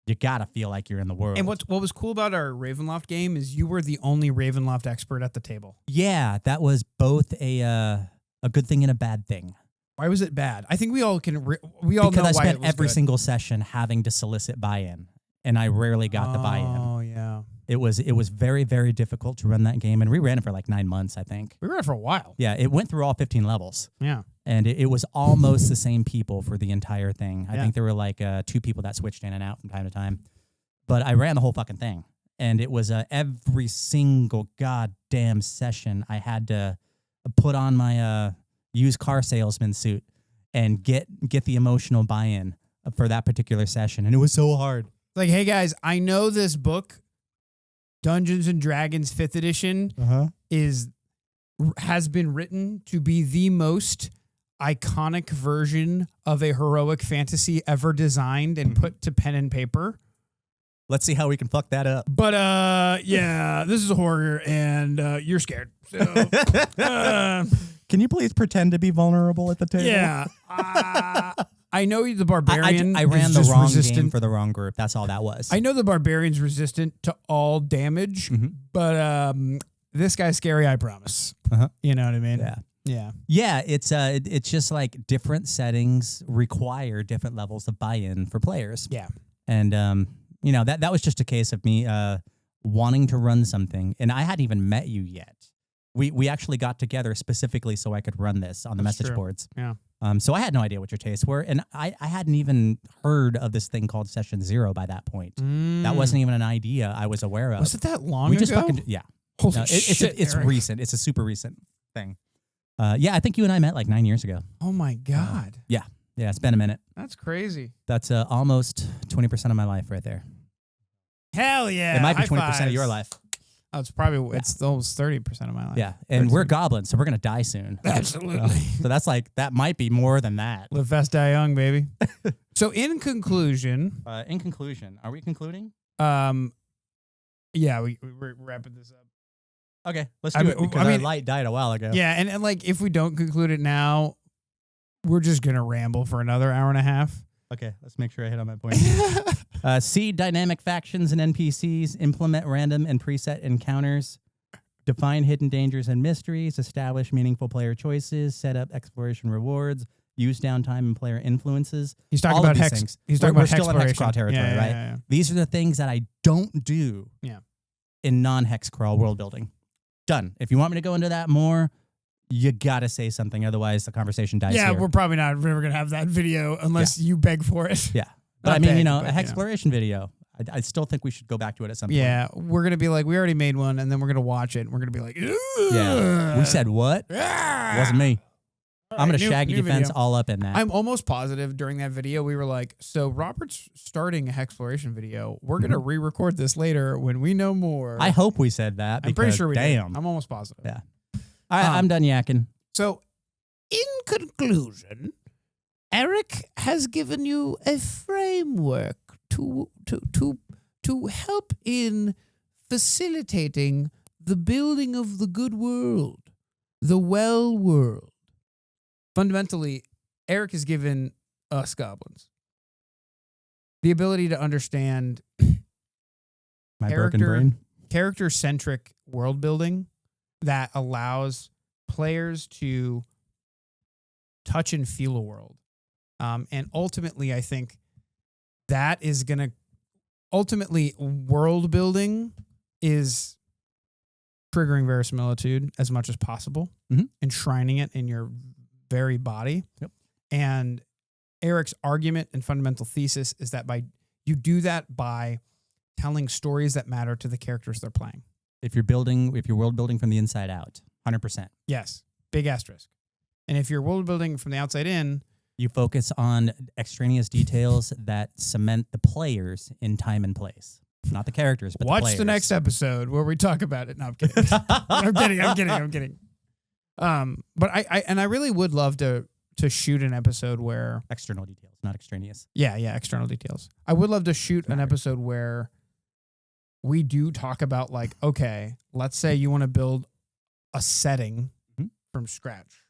you gotta feel like you're in the world. And what was cool about our Ravenloft game is you were the only Ravenloft expert at the table. Yeah, that was both a good thing and a bad thing. Why was it bad? I think we all know why because I spent it was every good. single session having to solicit buy-in, and I rarely got the buy-in. Oh yeah, it was very, very difficult to run that game, and we ran it for like 9 months, I think. We ran it for a while. Yeah, it went through all 15 levels. Yeah, and it was almost the same people for the entire thing. I think there were like 2 people that switched in and out from time to time. But I ran the whole fucking thing, and it was every single goddamn session I had to put on my used car salesman suit and get the emotional buy-in for that particular session, and it was so hard. Like, hey guys, I know this book, Dungeons and Dragons 5th edition, has been written to be the most iconic version of a heroic fantasy ever designed and put to pen and paper. Let's see how we can fuck that up. But yeah, this is a horror, and you're scared. So, can you please pretend to be vulnerable at the table? Yeah. I know the barbarian. I ran is the just wrong resistant. game for the wrong group. That's all that was. I know the barbarian's resistant to all damage, but this guy's scary. I promise. You know what I mean? Yeah. Yeah. Yeah. It's just like different settings require different levels of buy-in for players. Yeah. And that was just a case of me wanting to run something, and I hadn't even met you yet. We actually got together specifically so I could run this on the message boards. Yeah. So I had no idea what your tastes were, and I hadn't even heard of this thing called Session 0 by that point. That wasn't even an idea I was aware of. Was it that long we ago? just fucking yeah. Holy shit! It's Eric. recent. It's a super recent thing. Yeah, I think you and I met like 9 years ago. Oh my god. Yeah, it's been a minute. That's crazy. That's almost 20% of my life right there. Hell yeah! It might be High 20% fives. of your life. Oh, it's probably it's almost 30% of my life. Yeah, and we're goblins, so we're gonna die soon. Absolutely. So that's like that might be more than that. Live fast, die young, baby. So in conclusion, are we concluding? Yeah, we're wrapping this up. Okay, let's do it because our light died a while ago. Yeah, and like if we don't conclude it now, we're just gonna ramble for another hour and a half. Okay, let's make sure I hit on my point. Seed dynamic factions and NPCs, implement random and preset encounters, define hidden dangers and mysteries, establish meaningful player choices, set up exploration rewards, use downtime and player influences. He's talking all about of these things. He's talking about still in Hexcrawl territory, yeah, right? Yeah. These are the things that I don't do in non-Hexcrawl world building. Done. If you want me to go into that more, you gotta say something, otherwise the conversation dies. Yeah, here. we're probably not ever gonna have that video unless you beg for it. Yeah, but Not I mean, beg, a but, Hexploration video. I still think we should go back to it at some point. Yeah, we're gonna be like, we already made one, and then we're gonna watch it, and we're gonna be like, yeah. We said what? It wasn't me. I'm gonna shaggy defense video. all up in that. I'm almost positive during that video we were like, so Robert's starting a Hexploration video. We're gonna re-record this later when we know more. I hope we said that. I'm pretty sure we damn. did. I'm almost positive. Yeah. All right, I'm done yakking. So, in conclusion, Eric has given you a framework to help in facilitating the building of the good world, the well world. Fundamentally, Eric has given us goblins the ability to understand my broken brain, character-centric world building that allows players to touch and feel a world. And ultimately, I think that is going to world building is triggering verisimilitude as much as possible. enshrining it in your very body. Yep. And Eric's argument and fundamental thesis is that you do that by telling stories that matter to the characters they're playing. If you're world building from the inside out, 100%. Yes, big asterisk. And if you're world building from the outside in, you focus on extraneous details that cement the players in time and place. Not the characters, but watch the players. the next episode where we talk about it. No, I'm kidding. I'm kidding. But I really would love to shoot an episode where external details, not extraneous. Yeah, external details. I would love to shoot an episode where we do talk about, like, okay, let's say you want to build a setting from scratch.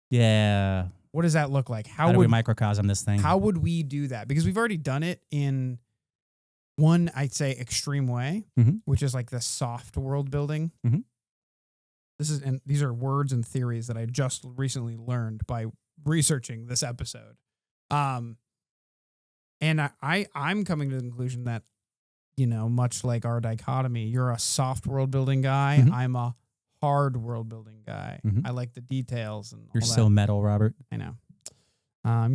Yeah. What does that look like? How do we microcosm this thing? How would we do that? Because we've already done it in one, I'd say, extreme way, which is like the soft world building. These are words and theories that I just recently learned by researching this episode. And I'm coming to the conclusion that, much like our dichotomy, you're a soft world building guy. I'm a hard world building guy. I like the details and you're all so that. metal, Robert. I know.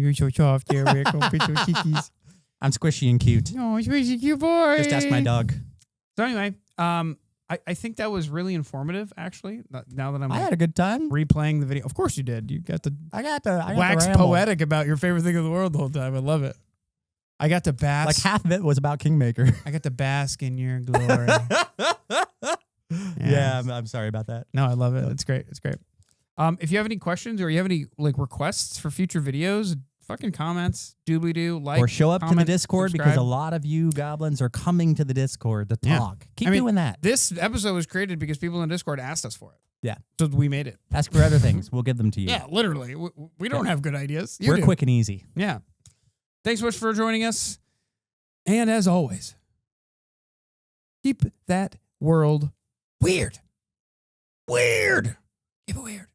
You're so soft, Eric. I'm squishy and cute. Oh, squishy cute boy. Just ask my dog. So anyway, I think that was really informative, actually. Now that I had a good time replaying the video. Of course you did. You got to wax ramble. poetic about your favorite thing in the world the whole time. I love it. I got to bask. Like half of it was about Kingmaker. I got to bask in your glory. Yeah, I'm sorry about that. No, I love it. It's great. It's great. If you have any questions or you have any requests for future videos, fucking comments, doobly-doo, or show up to the Discord, subscribe. because a lot of you goblins are coming to the Discord to talk. Keep doing that. This episode was created because people in Discord asked us for it. Yeah. So we made it. Ask for other things. We'll give them to you. Yeah, literally. We don't have good ideas. We're quick and easy. Yeah. Thanks so much for joining us. And as always, keep that world weird. Weird. Keep it weird.